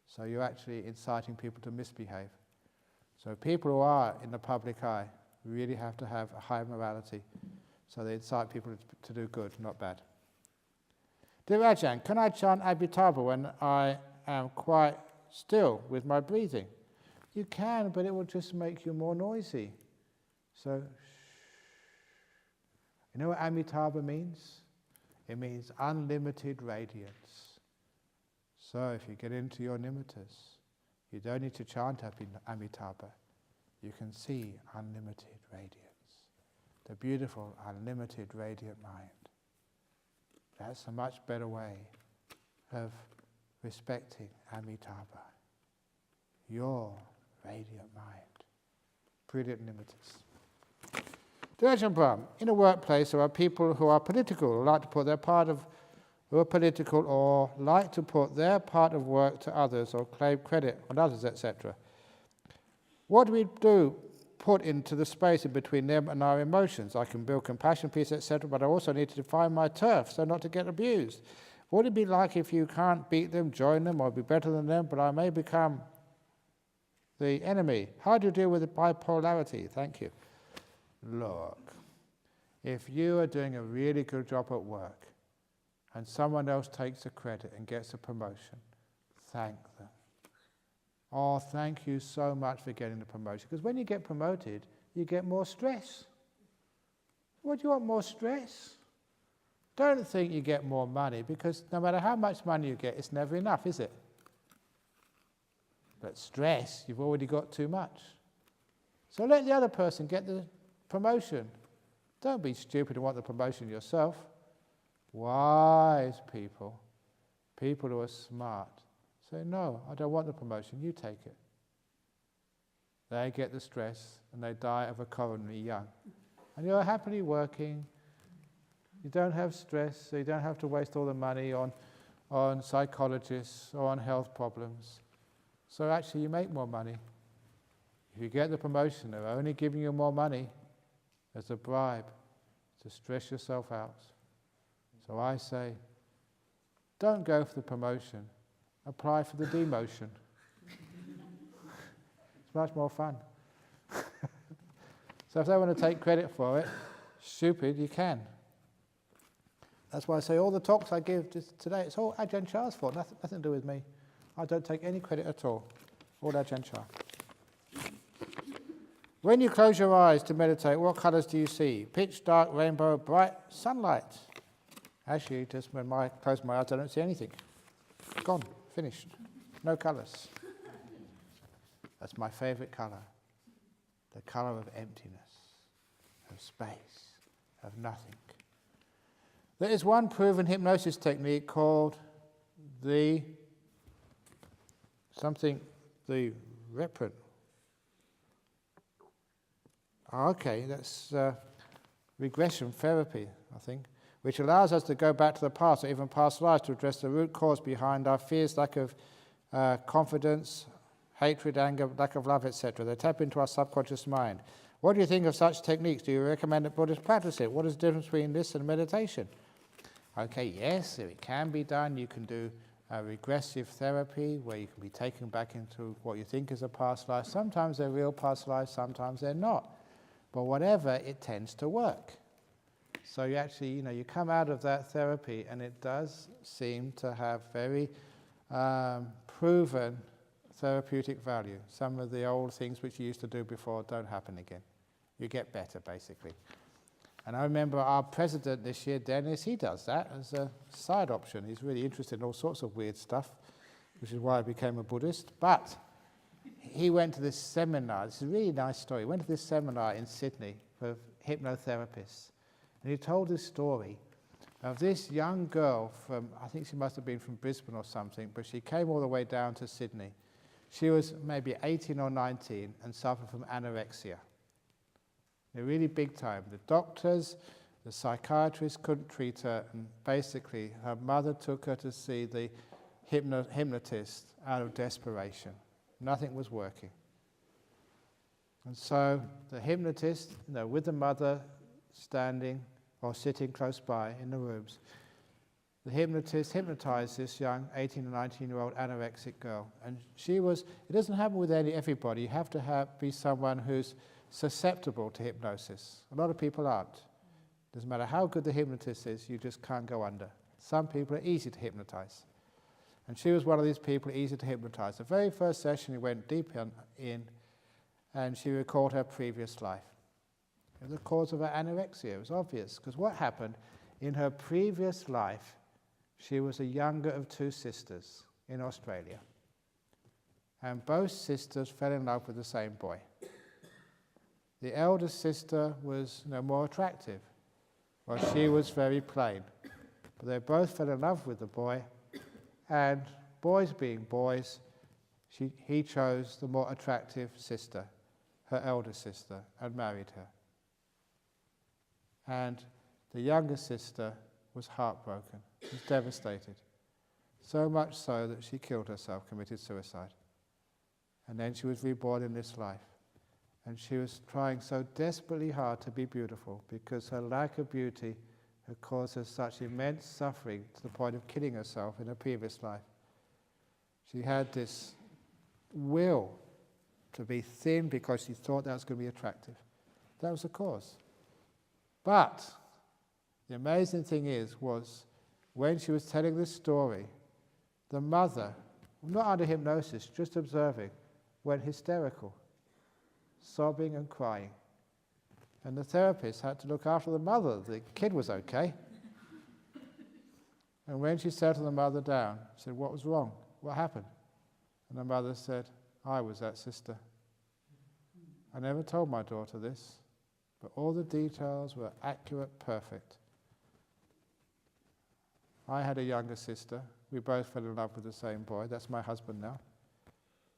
So you're actually inciting people to misbehave. So people who are in the public eye really have to have a high morality. So they incite people to do good, not bad. Dear Ajahn, can I chant Abhitaba when I am quite still with my breathing? You can, but it will just make you more noisy. So, you know what Amitabha means? It means unlimited radiance. So if you get into your nimittas, you don't need to chant Amitabha. You can see unlimited radiance. The beautiful, unlimited, radiant mind. That's a much better way of respecting Amitabha. Your radiant mind. Brilliant nimittas. To Ajahn Brahm, in a workplace there are people who are political, who like to put their part of work to others or claim credit on others, etc. What do we do? Put into the space in between them and our emotions. I can build compassion, peace, etc., but I also need to define my turf so not to get abused. What would it be like if you can't beat them, join them, or be better than them, but I may become the enemy? How do you deal with the bipolarity? Thank you. Look, if you are doing a really good job at work and someone else takes the credit and gets a promotion, thank them. Oh, thank you so much for getting the promotion. Because when you get promoted, you get more stress. What do you want, more stress? Don't think you get more money, because no matter how much money you get, it's never enough, is it? But stress, you've already got too much. So let the other person get the promotion. Don't be stupid and want the promotion yourself. Wise people, people who are smart, say, no, I don't want the promotion, you take it. They get the stress and they die of a coronary young. And you're happily working, you don't have stress, so you don't have to waste all the money on on psychologists or on health problems. So actually you make more money. If you get the promotion, they're only giving you more money as a bribe to stress yourself out. So I say, don't go for the promotion, apply for the demotion. It's much more fun. So if they want to take credit for it, stupid, you can. That's why I say all the talks I give today, it's all Ajahn Chah's fault, nothing to do with me. I don't take any credit at all. All Ajahn Chah. When you close your eyes to meditate, what colours do you see? Pitch dark, rainbow, bright, sunlight. Actually, just when I close my eyes, I don't see anything. Gone, finished. No colours. That's my favourite colour. The colour of emptiness, of space, of nothing. There is one proven hypnosis technique called the reprint. That's regression therapy, I think, which allows us to go back to the past or even past lives to address the root cause behind our fears, lack of confidence, hatred, anger, lack of love, etc. They tap into our subconscious mind. What do you think of such techniques? Do you recommend that Buddhists practice it? What is the difference between this and meditation? Okay, yes, it can be done. You can do regressive therapy where you can be taken back into what you think is a past life. Sometimes they're real past lives, sometimes they're not. But whatever, it tends to work. So you actually, you come out of that therapy and it does seem to have very proven therapeutic value. Some of the old things which you used to do before don't happen again. You get better, basically. And I remember our president this year, Dennis, he does that as a side option. He's really interested in all sorts of weird stuff, which is why I became a Buddhist. But he went to this seminar. This is a really nice story. He went to this seminar in Sydney for hypnotherapists. And he told this story of this young girl from, I think she must have been from Brisbane or something, but she came all the way down to Sydney. She was maybe 18 or 19 and suffered from anorexia. Really big time. The doctors, the psychiatrists couldn't treat her, and basically her mother took her to see the hypnotist out of desperation. Nothing was working. And so the hypnotist, with the mother standing or sitting close by in the rooms, the hypnotist hypnotized this young 18 or 19-year-old anorexic girl. And it doesn't happen with everybody. You have to be someone who's susceptible to hypnosis. A lot of people aren't. Doesn't matter how good the hypnotist is, you just can't go under. Some people are easy to hypnotize. And she was one of these people easy to hypnotize. The very first session, we went deep in, and she recalled her previous life. It was the cause of her anorexia. It was obvious, because what happened in her previous life, she was the younger of two sisters in Australia. And both sisters fell in love with the same boy. The eldest sister was more attractive, while she was very plain. But they both fell in love with the boy, and boys being boys, he chose the more attractive sister, her elder sister, and married her. And the younger sister was heartbroken, was devastated. So much so that she killed herself, committed suicide. And then she was reborn in this life. And she was trying so desperately hard to be beautiful because her lack of beauty had caused her such immense suffering to the point of killing herself in her previous life. She had this will to be thin because she thought that was going to be attractive. That was the cause. But the amazing thing was when she was telling this story, the mother, not under hypnosis, just observing, went hysterical, sobbing and crying. And the therapist had to look after the mother. The kid was okay. And when she settled the mother down, she said, "What was wrong? What happened?" And the mother said, "I was that sister. I never told my daughter this, but all the details were accurate, perfect. I had a younger sister. We both fell in love with the same boy. That's my husband now.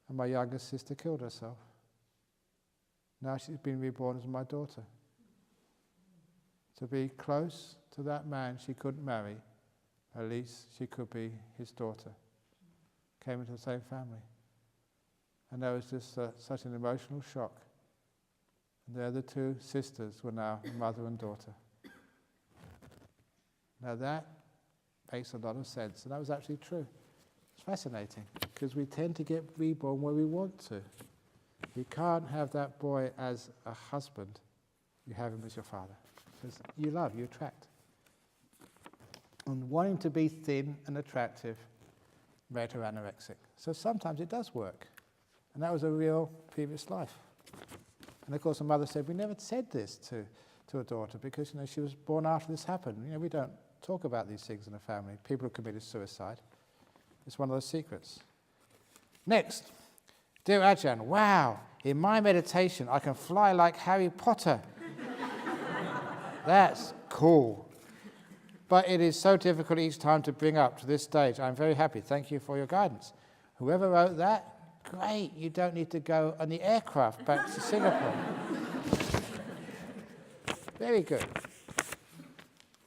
And my younger sister killed herself. Now she's been reborn as my daughter. To be close to that man she couldn't marry at least she could be his daughter. Came into the same family. And there was just such an emotional shock. And there the two sisters were now mother and daughter. Now that makes a lot of sense, and that was actually true. It's fascinating, because we tend to get reborn where we want to. You can't have that boy as a husband, you have him as your father. Because you love, you attract. And wanting to be thin and attractive made her anorexic. So sometimes it does work. And that was a real previous life. And of course, the mother said, we never said this to a daughter because, she was born after this happened. We don't talk about these things in the family. People who committed suicide. It's one of those secrets. Next, dear Ajahn, wow, in my meditation I can fly like Harry Potter. That's cool. But it is so difficult each time to bring up to this stage. I'm very happy. Thank you for your guidance. Whoever wrote that, great. You don't need to go on the aircraft back to Singapore. Very good.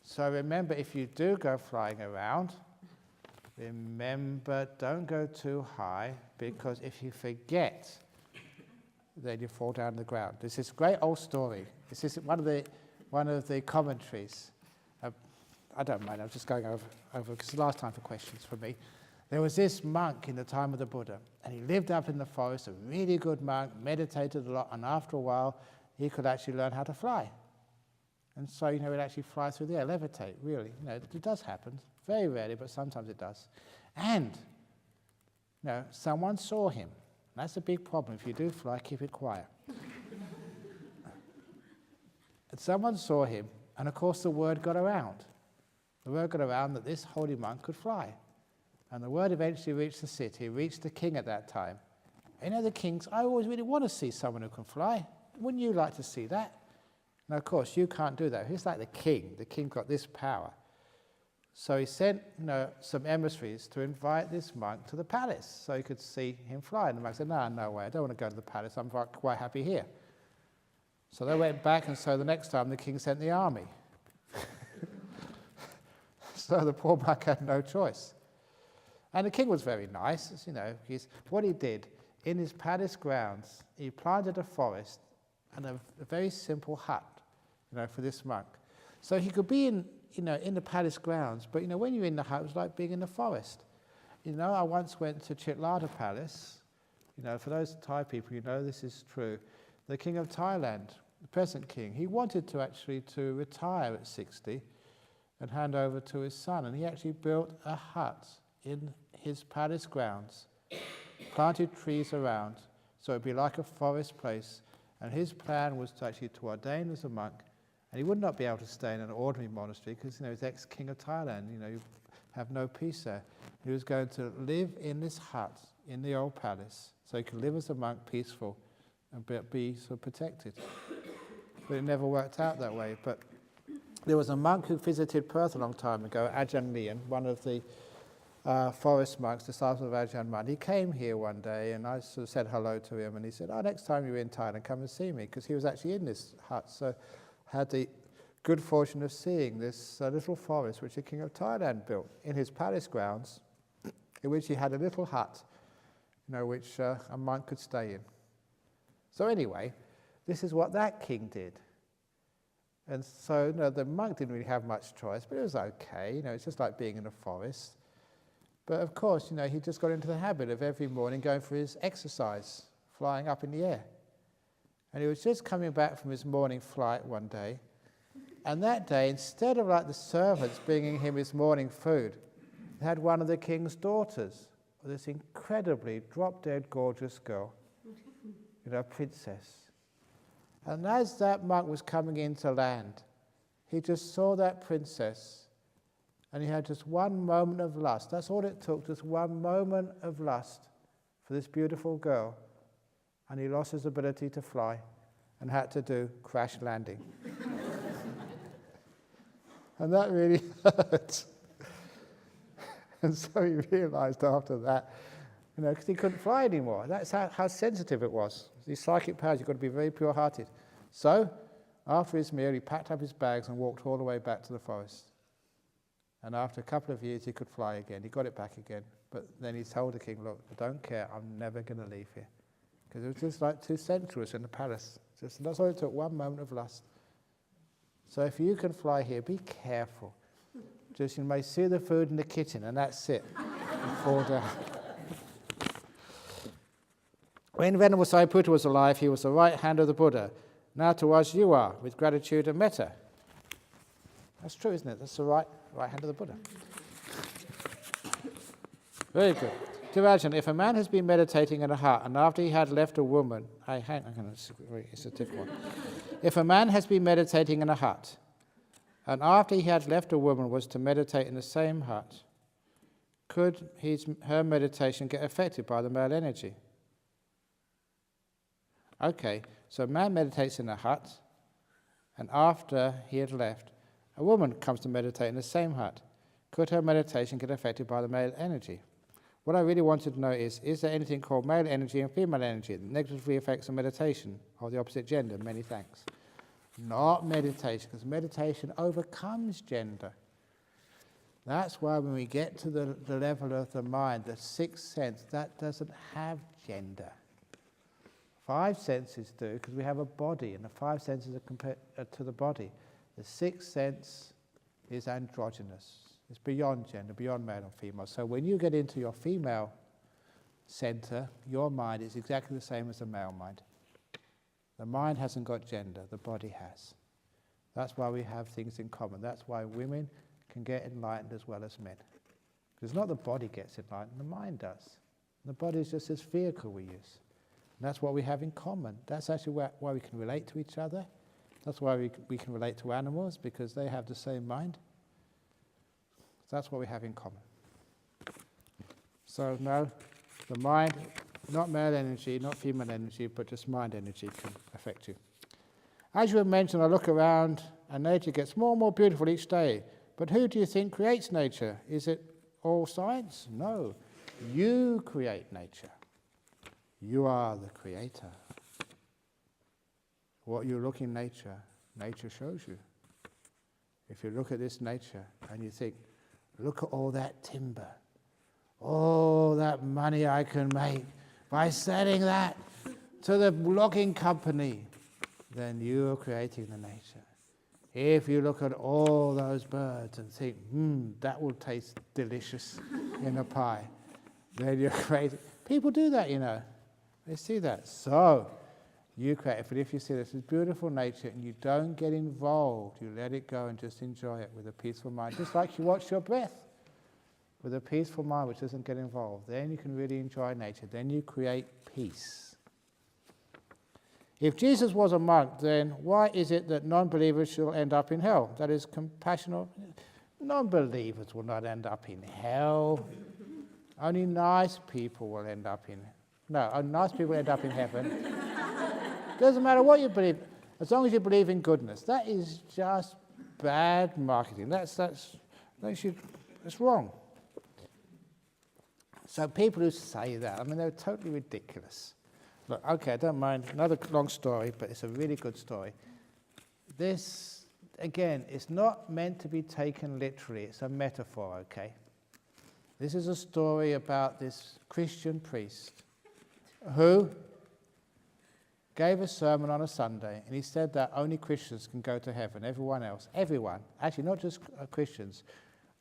So remember, if you do go flying around, remember, don't go too high, because if you forget, then you fall down to the ground. This is a great old story. This is one of the commentaries. I don't mind, I'm just going over because it's the last time for questions for me. There was this monk in the time of the Buddha, and he lived up in the forest, a really good monk, meditated a lot, and after a while, he could actually learn how to fly. And so, he'd actually fly through the air, levitate, really. It does happen, very rarely, but sometimes it does. And, someone saw him. That's a big problem. If you do fly, keep it quiet. And someone saw him, and of course the word got around. The word got around that this holy monk could fly. And the word eventually reached the city, reached the king at that time. The kings, I always really want to see someone who can fly. Wouldn't you like to see that? Now, of course, you can't do that. He's like the king. The king got this power. So he sent, some emissaries to invite this monk to the palace so he could see him fly. And the monk said, no way, I don't want to go to the palace. I'm quite happy here. So they went back, and so the next time the king sent the army. So the poor monk had no choice. And the king was very nice, what he did, in his palace grounds, he planted a forest and a very simple hut, for this monk. So he could be in the palace grounds, but, when you're in the hut, it was like being in the forest. I once went to Chitlada Palace. For those Thai people, this is true. The king of Thailand, the present king, he wanted to retire at 60 and hand over to his son, and he actually built a hut in his palace grounds, planted trees around, so it'd be like a forest place, and his plan was to ordain as a monk, and he would not be able to stay in an ordinary monastery because, he's ex-king of Thailand, you have no peace there. He was going to live in this hut in the old palace, so he could live as a monk peaceful and be sort of protected. But it never worked out that way. But there was a monk who visited Perth a long time ago, Ajahn Brahm, one of the forest monks, disciple of Ajahn Brahm. He came here one day, and I sort of said hello to him, and he said, next time you're in Thailand, come and see me, because he was actually in this hut. So I had the good fortune of seeing this little forest which the king of Thailand built in his palace grounds, in which he had a little hut, which a monk could stay in. So anyway, this is what that king did. And so, the monk didn't really have much choice, but it was okay. It's just like being in a forest. But of course, he just got into the habit of every morning going for his exercise, flying up in the air. And he was just coming back from his morning flight one day. And that day, instead of like the servants bringing him his morning food, they had one of the king's daughters, this incredibly drop-dead gorgeous girl, a princess. And as that monk was coming into land, he just saw that princess, and he had just one moment of lust. That's all it took, just one moment of lust for this beautiful girl. And he lost his ability to fly and had to do crash landing. And that really hurt. And so he realized after that, because he couldn't fly anymore. That's how sensitive it was. These psychic powers, you've got to be very pure-hearted. So, after his meal, he packed up his bags and walked all the way back to the forest. And after a couple of years, he could fly again. He got it back again. But then he told the king, look, I don't care. I'm never going to leave here. Because it was just like 2 centuries in the palace. That's all it took, one moment of lust. So if you can fly here, be careful. Just you may see the food in the kitchen, and that's it. And fall down. When Venerable Sariputta was alive, he was the right hand of the Buddha. Now to us you are, with gratitude and metta. That's true, isn't it? That's the right hand of the Buddha. Very good. To Ajahn, if a man has been meditating in a hut, and after he had left a woman... it's a difficult one. If a man has been meditating in a hut, and after he had left a woman was to meditate in the same hut, could her meditation get affected by the male energy? Okay, so a man meditates in a hut, and after he had left, a woman comes to meditate in the same hut. Could her meditation get affected by the male energy? What I really wanted to know is there anything called male energy and female energy that negatively affects the meditation of the opposite gender? Many thanks. Not meditation, because meditation overcomes gender. That's why when we get to the level of the mind, the sixth sense, that doesn't have gender. 5 senses do, because we have a body, and the 5 senses are compared to the body. The sixth sense is androgynous. It's beyond gender, beyond male and female. So when you get into your female center, your mind is exactly the same as the male mind. The mind hasn't got gender, the body has. That's why we have things in common. That's why women can get enlightened as well as men. Because not the body gets enlightened, the mind does. The body is just this vehicle we use. And that's what we have in common. That's actually why we can relate to each other. That's why we can relate to animals, because they have the same mind. That's what we have in common. So no, the mind, not male energy, not female energy, but just mind energy can affect you. As you have mentioned, I look around and nature gets more and more beautiful each day. But who do you think creates nature? Is it all science? No. You create nature. You are the creator. What you look in nature, nature shows you. If you look at this nature and you think, look at all that timber, all that money I can make by selling that to the logging company, then you are creating the nature. If you look at all those birds and think, that will taste delicious in a pie, then you're creating. People do that, you know. They see that. So, you create it. But if you see this is beautiful nature and you don't get involved, you let it go and just enjoy it with a peaceful mind, just like you watch your breath. With a peaceful mind which doesn't get involved, then you can really enjoy nature. Then you create peace. If Jesus was a monk, then why is it that non-believers shall end up in hell? That is compassionate. Non-believers will not end up in hell. Only nice people will end up in. No, only nice people end up in heaven. Doesn't matter what you believe, as long as you believe in goodness. That is just bad marketing. That's wrong. So people who say that, I mean, they're totally ridiculous. Look, okay, I don't mind. Another long story, but it's a really good story. This, again, is not meant to be taken literally. It's a metaphor, okay? This is a story about this Christian priest who gave a sermon on a Sunday, and he said that only Christians can go to heaven. Everyone else, everyone, actually not just Christians,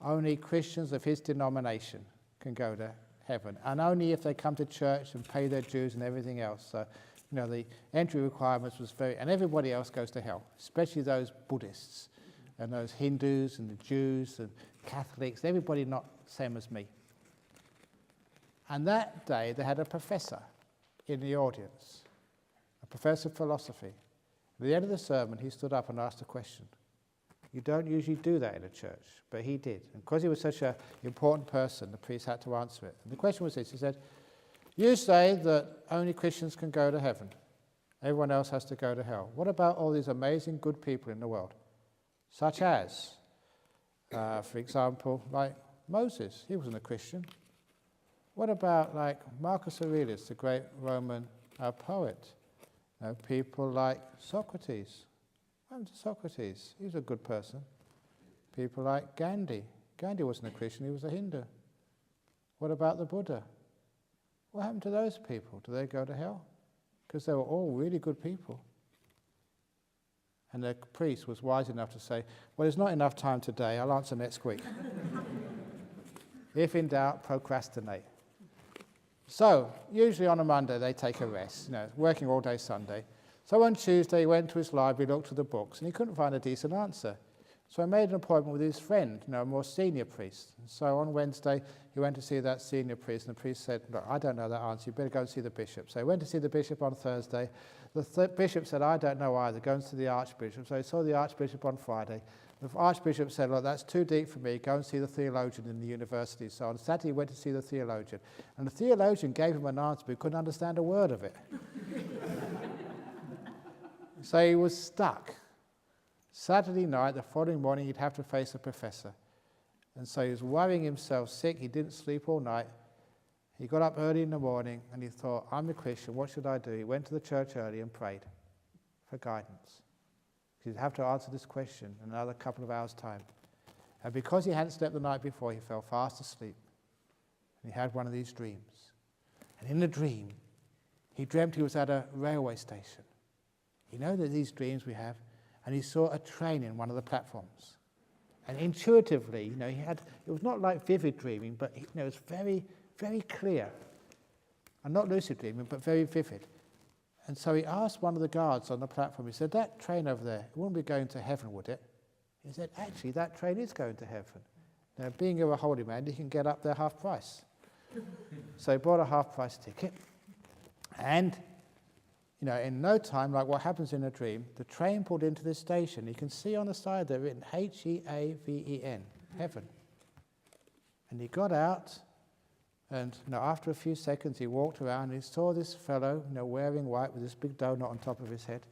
only Christians of his denomination can go to heaven, and only if they come to church and pay their dues and everything else. So, you know, the entry requirements was and everybody else goes to hell, especially those Buddhists and those Hindus and the Jews and Catholics, everybody not same as me. And that day they had a professor in the audience, a professor of philosophy. At the end of the sermon, he stood up and asked a question. You don't usually do that in a church, but he did. And because he was such an important person, the priest had to answer it. And the question was this, he said, you say that only Christians can go to heaven. Everyone else has to go to hell. What about all these amazing good people in the world? Such as, for example, like Moses, he wasn't a Christian. What about like Marcus Aurelius, the great Roman poet? You know, people like Socrates. What happened to Socrates? He was a good person. People like Gandhi. Gandhi wasn't a Christian, he was a Hindu. What about the Buddha? What happened to those people? Do they go to hell? Because they were all really good people. And the priest was wise enough to say, well, there's not enough time today, I'll answer next week. If in doubt, procrastinate. So, usually on a Monday they take a rest, working all day Sunday. So on Tuesday he went to his library, looked at the books, and he couldn't find a decent answer. So he made an appointment with his friend, a more senior priest. And so on Wednesday he went to see that senior priest, and the priest said, look, I don't know that answer, you better go and see the bishop. So he went to see the bishop on Thursday. The bishop said, I don't know either, go and see the archbishop. So he saw the archbishop on Friday. The archbishop said, look, that's too deep for me, go and see the theologian in the university. So on Saturday he went to see the theologian. And the theologian gave him an answer, but he couldn't understand a word of it. So he was stuck. Saturday night, the following morning, he'd have to face a professor. And so he was worrying himself sick, he didn't sleep all night. He got up early in the morning and he thought, I'm a Christian, what should I do? He went to the church early and prayed for guidance. He'd have to answer this question in another couple of hours' time. And because he hadn't slept the night before, he fell fast asleep. And he had one of these dreams. And in the dream, he dreamt he was at a railway station. You know that these dreams we have, and he saw a train in one of the platforms. And intuitively, it was not like vivid dreaming, but it was very, very clear. And not lucid dreaming, but very vivid. And so he asked one of the guards on the platform, he said, that train over there, it wouldn't be going to heaven, would it? He said, actually, that train is going to heaven. Now, being you're a holy man, you can get up there half price. So he bought a half price ticket. And, in no time, like what happens in a dream, the train pulled into this station. You can see on the side there written H-E-A-V-E-N, heaven. And he got out, and after a few seconds he walked around and he saw this fellow wearing white with this big donut on top of his head.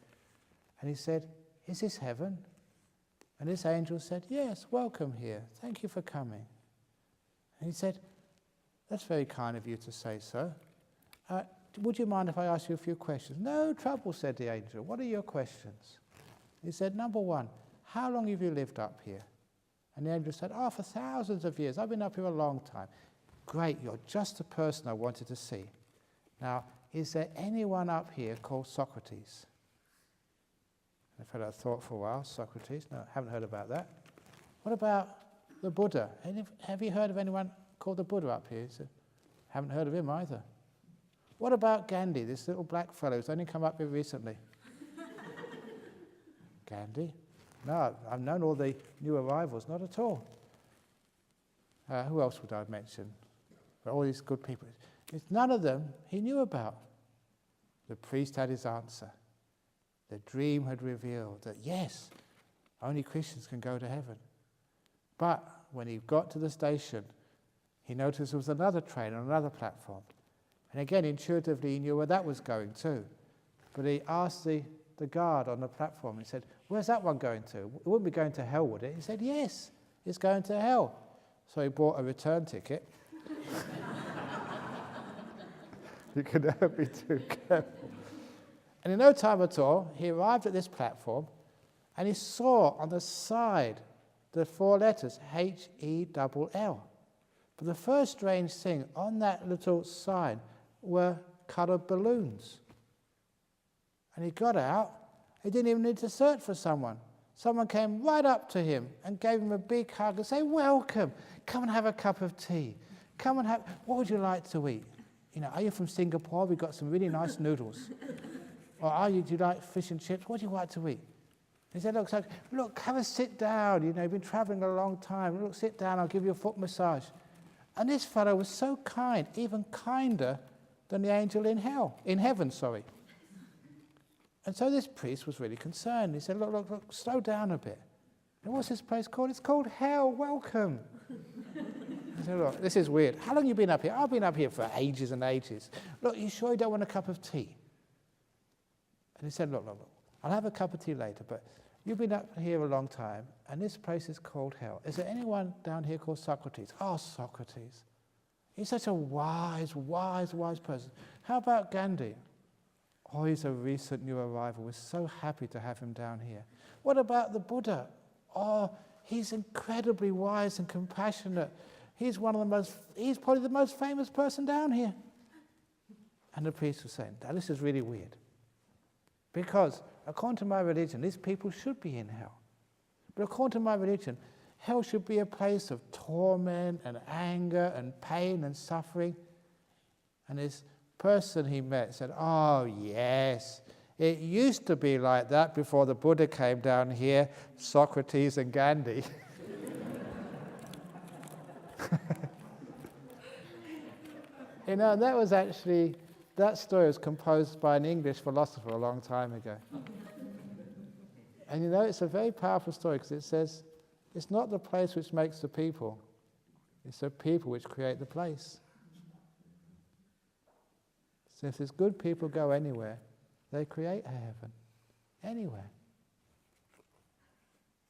And he said, is this heaven? And this angel said, yes, welcome here. Thank you for coming. And he said, that's very kind of you to say so. Would you mind if I ask you a few questions? No trouble, said the angel. What are your questions? He said, number one, how long have you lived up here? And the angel said, for thousands of years. I've been up here a long time. Great, you're just the person I wanted to see. Now, is there anyone up here called Socrates? And the fellow thought for a while, Socrates? No, haven't heard about that. What about the Buddha? Have you heard of anyone called the Buddha up here? He said, haven't heard of him either. What about Gandhi, this little black fellow who's only come up here recently? Gandhi? No, I've known all the new arrivals, not at all. Who else would I mention? But all these good people. None of them he knew about. The priest had his answer. The dream had revealed that, yes, only Christians can go to heaven. But when he got to the station, he noticed there was another train on another platform. And again, intuitively, he knew where that was going too. But he asked the guard on the platform, he said, where's that one going to? It wouldn't be going to hell, would it? He said, yes, it's going to hell. So he bought a return ticket. You can never be too careful. And in no time at all, he arrived at this platform, and he saw on the side the 4 letters, H-E-L-L. But the first strange thing, on that little sign were coloured balloons. And he got out, he didn't even need to search for someone. Someone came right up to him and gave him a big hug and said, welcome, come and have a cup of tea. Come and have, what would you like to eat? Are you from Singapore? We've got some really nice noodles. Or do you like fish and chips? What do you like to eat? He said, look, have a sit down. You've been travelling a long time. Look, sit down, I'll give you a foot massage. And this fellow was so kind, even kinder than the angel in heaven. And so this priest was really concerned. He said, look, slow down a bit. And what's this place called? It's called hell, welcome. He said, look, this is weird. How long have you been up here? I've been up here for ages and ages. Look, you sure you don't want a cup of tea? And he said, look, I'll have a cup of tea later, but you've been up here a long time, and this place is called hell. Is there anyone down here called Socrates? Oh, Socrates. He's such a wise person. How about Gandhi? Oh, he's a recent new arrival. We're so happy to have him down here. What about the Buddha? Oh, He's incredibly wise and compassionate. He's probably the most famous person down here. And the priest was saying, now this is really weird. Because according to my religion, these people should be in hell. But according to my religion, hell should be a place of torment and anger and pain and suffering. And this person he met said, oh yes, it used to be like that before the Buddha came down here, Socrates and Gandhi. You know, that story was composed by an English philosopher a long time ago. And you know, it's a very powerful story because it says, it's not the place which makes the people, it's the people which create the place. So if there's good people go anywhere, they create a heaven, anywhere.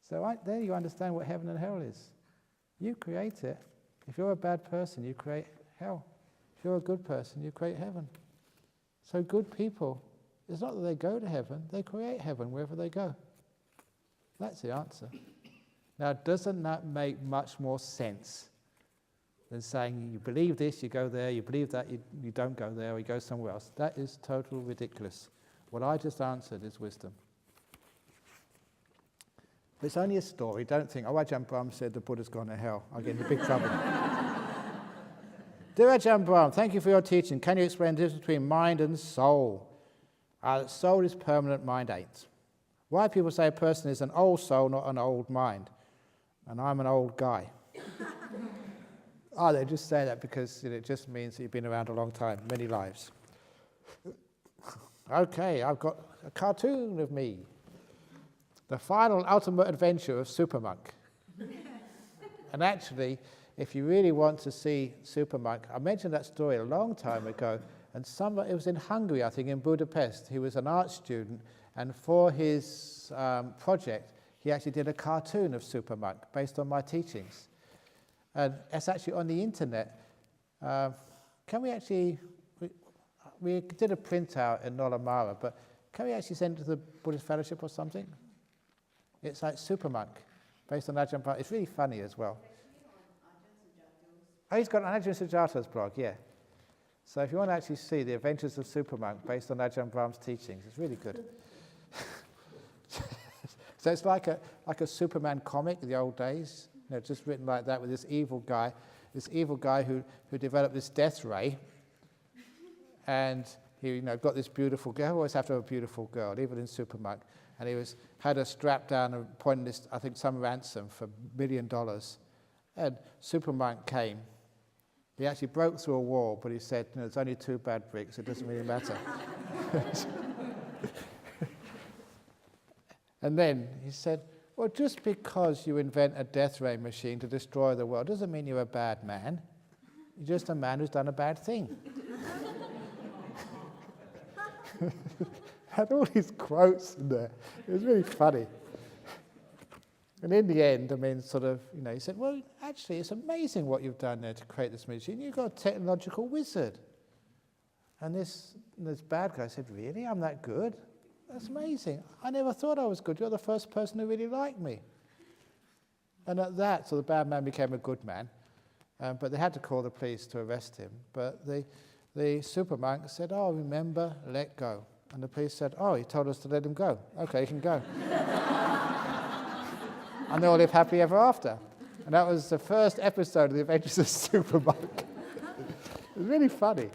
So there you understand what heaven and hell is. You create it. If you're a bad person, you create hell. If you're a good person, you create heaven. So good people, it's not that they go to heaven, they create heaven wherever they go. That's the answer. Now, doesn't that make much more sense than saying you believe this, you go there, you believe that, you don't go there, or you go somewhere else? That is total ridiculous. What I just answered is wisdom. But it's only a story. Don't think, oh, Ajahn Brahm said the Buddha's gone to hell. I'll get into big trouble. Dear Ajahn Brahm, thank you for your teaching. Can you explain the difference between mind and soul? Soul is permanent, mind ain't. Why people say a person is an old soul, not an old mind? And I'm an old guy. They just say that because it just means that you've been around a long time, many lives. Okay, I've got a cartoon of me. The final ultimate adventure of Supermonk. And actually, if you really want to see Supermonk, I mentioned that story a long time ago, and it was in Hungary, I think, in Budapest. He was an art student, and for his project, he actually did a cartoon of Supermonk based on my teachings. And it's actually on the internet. Can we actually, we did a printout in Nolamara, but can we actually send it to the Buddhist Fellowship or something? It's like Supermonk, based on Ajahn Brahm. It's really funny as well. Oh, he's got an Ajahn Sujata's blog, yeah. So if you want to actually see the adventures of Supermonk based on Ajahn Brahm's teachings, it's really good. So it's like a Superman comic in the old days, you know, just written like that with this evil guy who developed this death ray, and he got this beautiful girl. Always have to have a beautiful girl, even in Supermonk. And he had her strapped down and pointing this, I think, some ransom for $1 million. And Supermonk came. He actually broke through a wall, but he said, it's only 2 bad bricks, it doesn't really matter. And then he said, well, just because you invent a death ray machine to destroy the world doesn't mean you're a bad man. You're just a man who's done a bad thing. Had all these quotes in there. It was really funny. And in the end, he said, well, actually, it's amazing what you've done there to create this machine. You've got a technological wizard. And this bad guy said, really? I'm that good? That's amazing. I never thought I was good. You're the first person who really liked me. And at that, so the bad man became a good man. But they had to call the police to arrest him. But the Supermonk said, oh, remember, let go. And the police said, oh, he told us to let him go. Okay, he can go. And they all live happily ever after. And that was the first episode of The Adventures of Supermonk. It was really funny.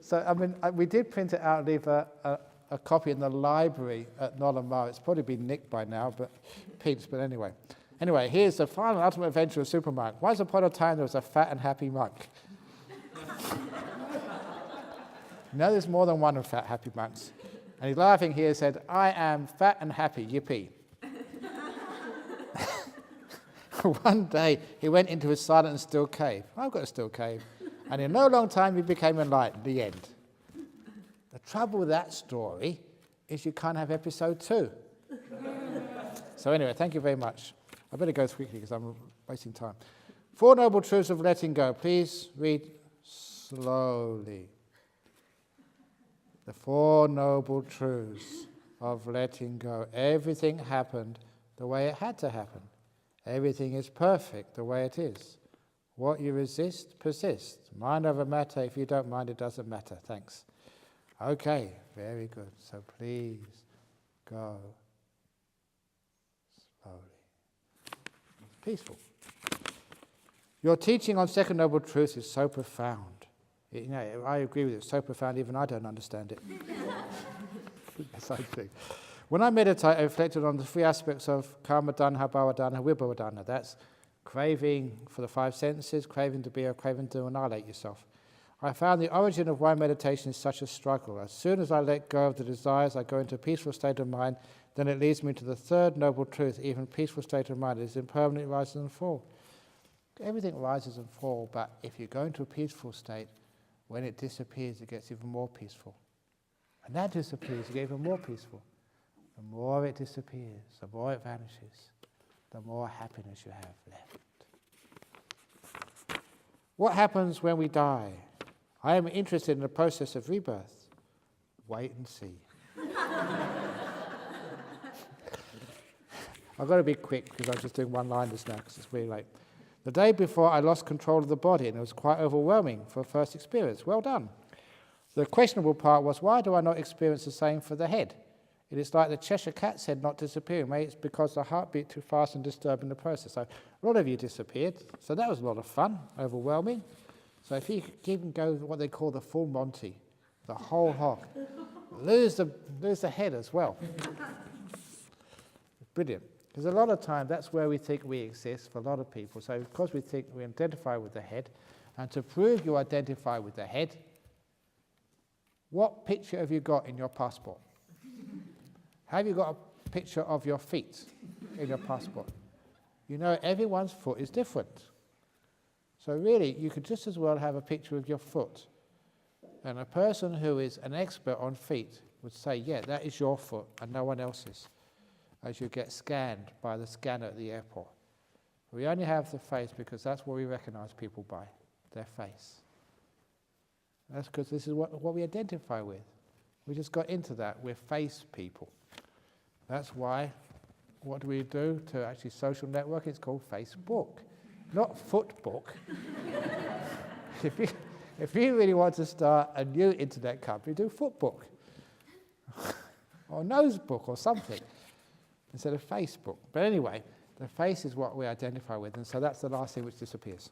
So, we did print it out and leave a copy in the library at Nolamara. It's probably been nicked by now, but anyway. Anyway, here's the final ultimate adventure of Supermonk. Once upon a time, there was a fat and happy monk. No, there's more than one fat, happy monks. And he's laughing here, said, I am fat and happy, yippee. One day, he went into his silent and still cave. I've got a still cave. And in no long time, he became enlightened. The end. The trouble with that story is you can't have episode 2. So anyway, thank you very much. I better go quickly because I'm wasting time. 4 Noble Truths of Letting Go. Please read slowly. The 4 Noble Truths of Letting Go. Everything happened the way it had to happen. Everything is perfect the way it is. What you resist persists. Mind over matter. If you don't mind, it doesn't matter. Thanks. Okay, very good. So please go slowly. Peaceful. Your teaching on Second Noble Truth is so profound. I agree with it. It's so profound, even I don't understand it. Yes, I do. When I meditate, I reflected on the three aspects of karma dhanha, bhava dhanha, vibhava dhanha. That's craving for the five senses, craving to be or craving to annihilate yourself. I found the origin of why meditation is such a struggle. As soon as I let go of the desires, I go into a peaceful state of mind, then it leads me to the third noble truth, even peaceful state of mind. It is impermanent, rises and falls. Everything rises and falls, but if you go into a peaceful state, when it disappears, it gets even more peaceful. And that disappears, you get even more peaceful. The more it disappears, the more it vanishes, the more happiness you have left. What happens when we die? I am interested in the process of rebirth. Wait and see. I've got to be quick because I'm just doing one-liners now because it's really late. The day before, I lost control of the body, and it was quite overwhelming for a first experience. Well done. The questionable part was, why do I not experience the same for the head? It is like the Cheshire Cat's head not disappearing. Maybe it's because the heart beat too fast and disturbing the process. So a lot of you disappeared. So that was a lot of fun, overwhelming. So if you can go what they call the full Monty, the whole hog, lose the head as well. Brilliant. Because a lot of time that's where we think we exist for a lot of people. So because we think we identify with the head, and to prove you identify with the head, what picture have you got in your passport? Have you got a picture of your feet in your passport? You know, everyone's foot is different. So really, you could just as well have a picture of your foot. And a person who is an expert on feet would say, yeah, that is your foot and no one else's, as you get scanned by the scanner at the airport. We only have the face because that's what we recognize people by, their face. That's because this is what we identify with. We just got into that. We're face people. That's why, what do we do to actually social network? It's called Facebook, not footbook. If you really want to start a new internet company, do footbook or nosebook or something instead of Facebook. But anyway, the face is what we identify with, and so that's the last thing which disappears.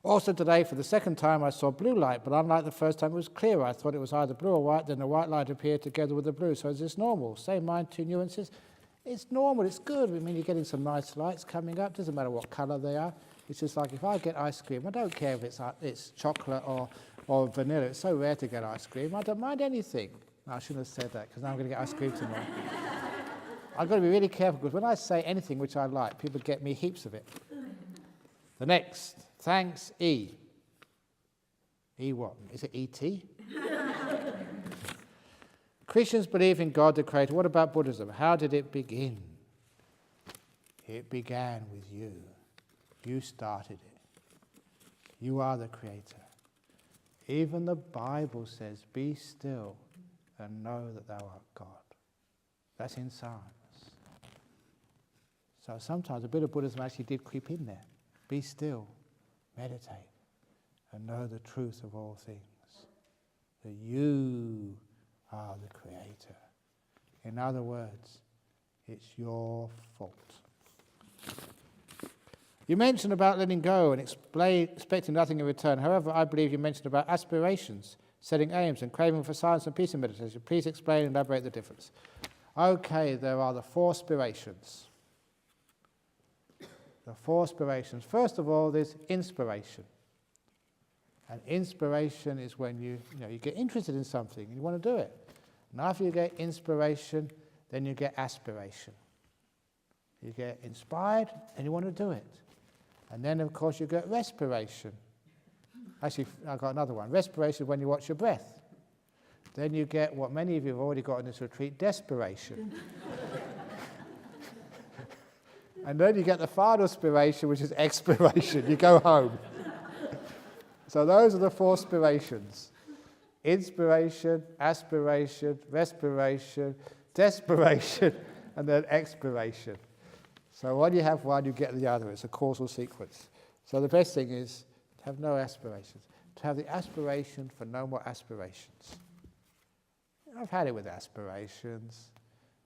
Also today, for the second time, I saw blue light, but unlike the first time, it was clearer. I thought it was either blue or white, then the white light appeared together with the blue. So is this normal? Same mind, two nuances? It's normal, it's good. I mean, you're getting some nice lights coming up. Doesn't matter what colour they are. It's just like if I get ice cream, I don't care if it's chocolate or vanilla. It's so rare to get ice cream. I don't mind anything. No, I shouldn't have said that, because now I'm going to get ice cream tomorrow. I've got to be really careful, because when I say anything which I like, people get me heaps of it. The next. Thanks, E. E what? Is it E.T.? Christians believe in God the Creator. What about Buddhism? How did it begin? It began with you. You started it. You are the Creator. Even the Bible says, be still and know that thou art God. That's in Psalms. So sometimes a bit of Buddhism actually did creep in there. Be still. Meditate and know the truth of all things, that you are the Creator. In other words, it's your fault. You mentioned about letting go and expecting nothing in return. However, I believe you mentioned about aspirations, setting aims, and craving for silence and peace in meditation. Please explain and elaborate the difference. Okay, there are the four aspirations. The four aspirations. First of all, there's inspiration. And inspiration is when you get interested in something and you want to do it. And after you get inspiration, then you get aspiration. You get inspired and you want to do it. And then, of course, you get respiration. Actually, I've got another one. Respiration is when you watch your breath. Then you get what many of you have already got in this retreat, desperation. And then you get the final aspiration, which is expiration. You go home. So those are the four aspirations. Inspiration, aspiration, respiration, desperation, and then expiration. So when you have one, you get the other. It's a causal sequence. So the best thing is to have no aspirations. To have the aspiration for no more aspirations. I've had it with aspirations.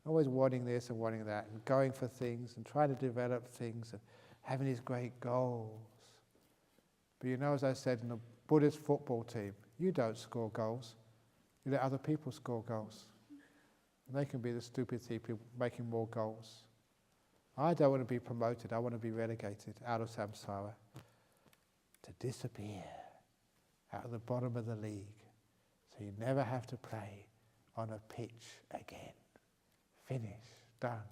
Always wanting this and wanting that, and going for things, and trying to develop things, and having these great goals. But you know, as I said, in the Buddhist football team, you don't score goals. You let other people score goals. And they can be the stupid people making more goals. I don't want to be promoted. I want to be relegated out of samsara, to disappear out of the bottom of the league, so you never have to play on a pitch again. Finish, done,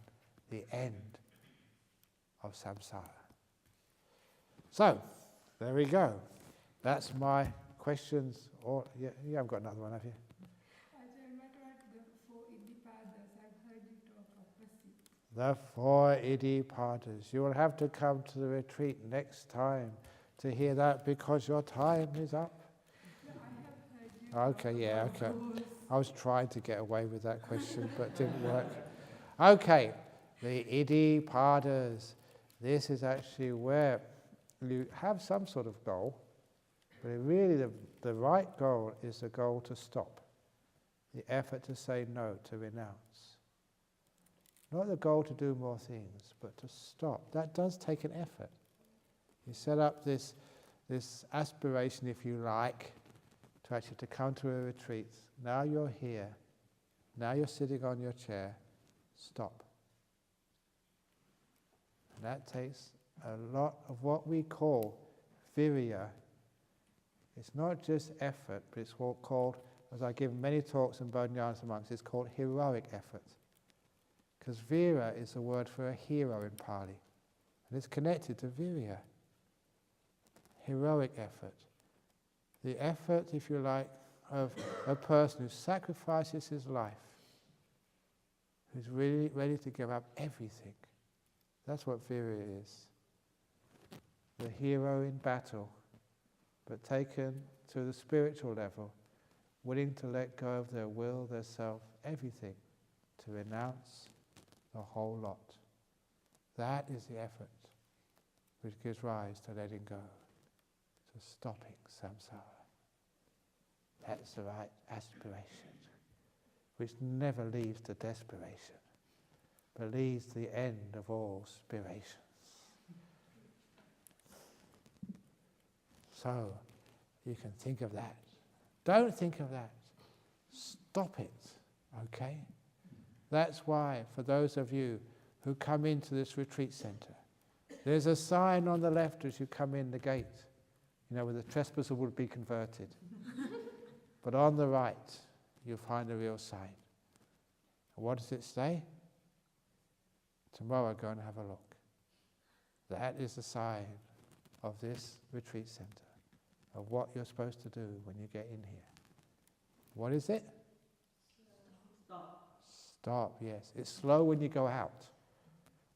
the end of samsara. So, there we go. That's my questions. Or you haven't got another one, have you? Ajahn, what about the four Iddhipadas? I've heard you talk opposite. The four Iddhipadas. You will have to come to the retreat next time to hear that, because your time is up. No, I have heard you talk about those. I was trying to get away with that question, but it didn't work. Okay, the Iddhipadas. This is actually where you have some sort of goal, but really the right goal is the goal to stop. The effort to say no, to renounce. Not the goal to do more things, but to stop. That does take an effort. You set up this aspiration, if you like, to actually to come to a retreat. Now you're here. Now you're sitting on your chair. Stop. And that takes a lot of what we call virya. It's not just effort, but it's what called, as I give many talks in Bodhinyana monks, it's called heroic effort. Because vira is a word for a hero in Pali. And it's connected to virya. Heroic effort. The effort, if you like, of a person who sacrifices his life, who's really ready to give up everything. That's what virya is. The hero in battle, but taken to the spiritual level, willing to let go of their will, their self, everything, to renounce the whole lot. That is the effort which gives rise to letting go, to stopping samsara. That's the right aspiration, which never leads to desperation, but leads to the end of all spirations. So, you can think of that. Don't think of that. Stop it, okay? That's why, for those of you who come into this retreat center, there's a sign on the left as you come in the gate, you know, where the trespasser will be converted. But on the right, you'll find a real sign. And what does it say? Tomorrow, go and have a look. That is the sign of this retreat center, of what you're supposed to do when you get in here. What is it? Stop. Stop, yes. It's slow when you go out,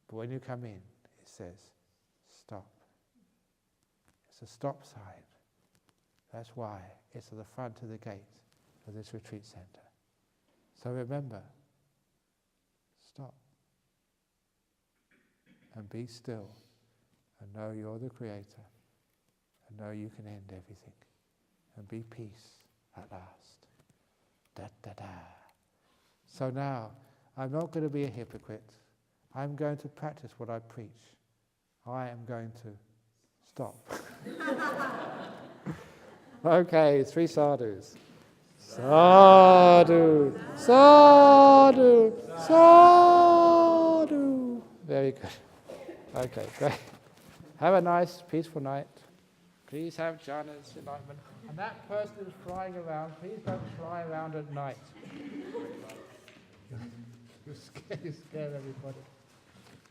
but when you come in, it says, stop. It's a stop sign. That's why it's at the front of the gate of this retreat center. So remember, stop. And be still, and know you're the creator, and know you can end everything, and be peace at last. Da da da. So now, I'm not going to be a hypocrite. I'm going to practice what I preach. I am going to stop. Okay, 3 sadhus. Sadhu, sadhu, sadhu. Very good. Okay, great. Have a nice, peaceful night. Please have jhanas, enlightenment. And that person who's flying around, please don't fly around at night. You scare everybody.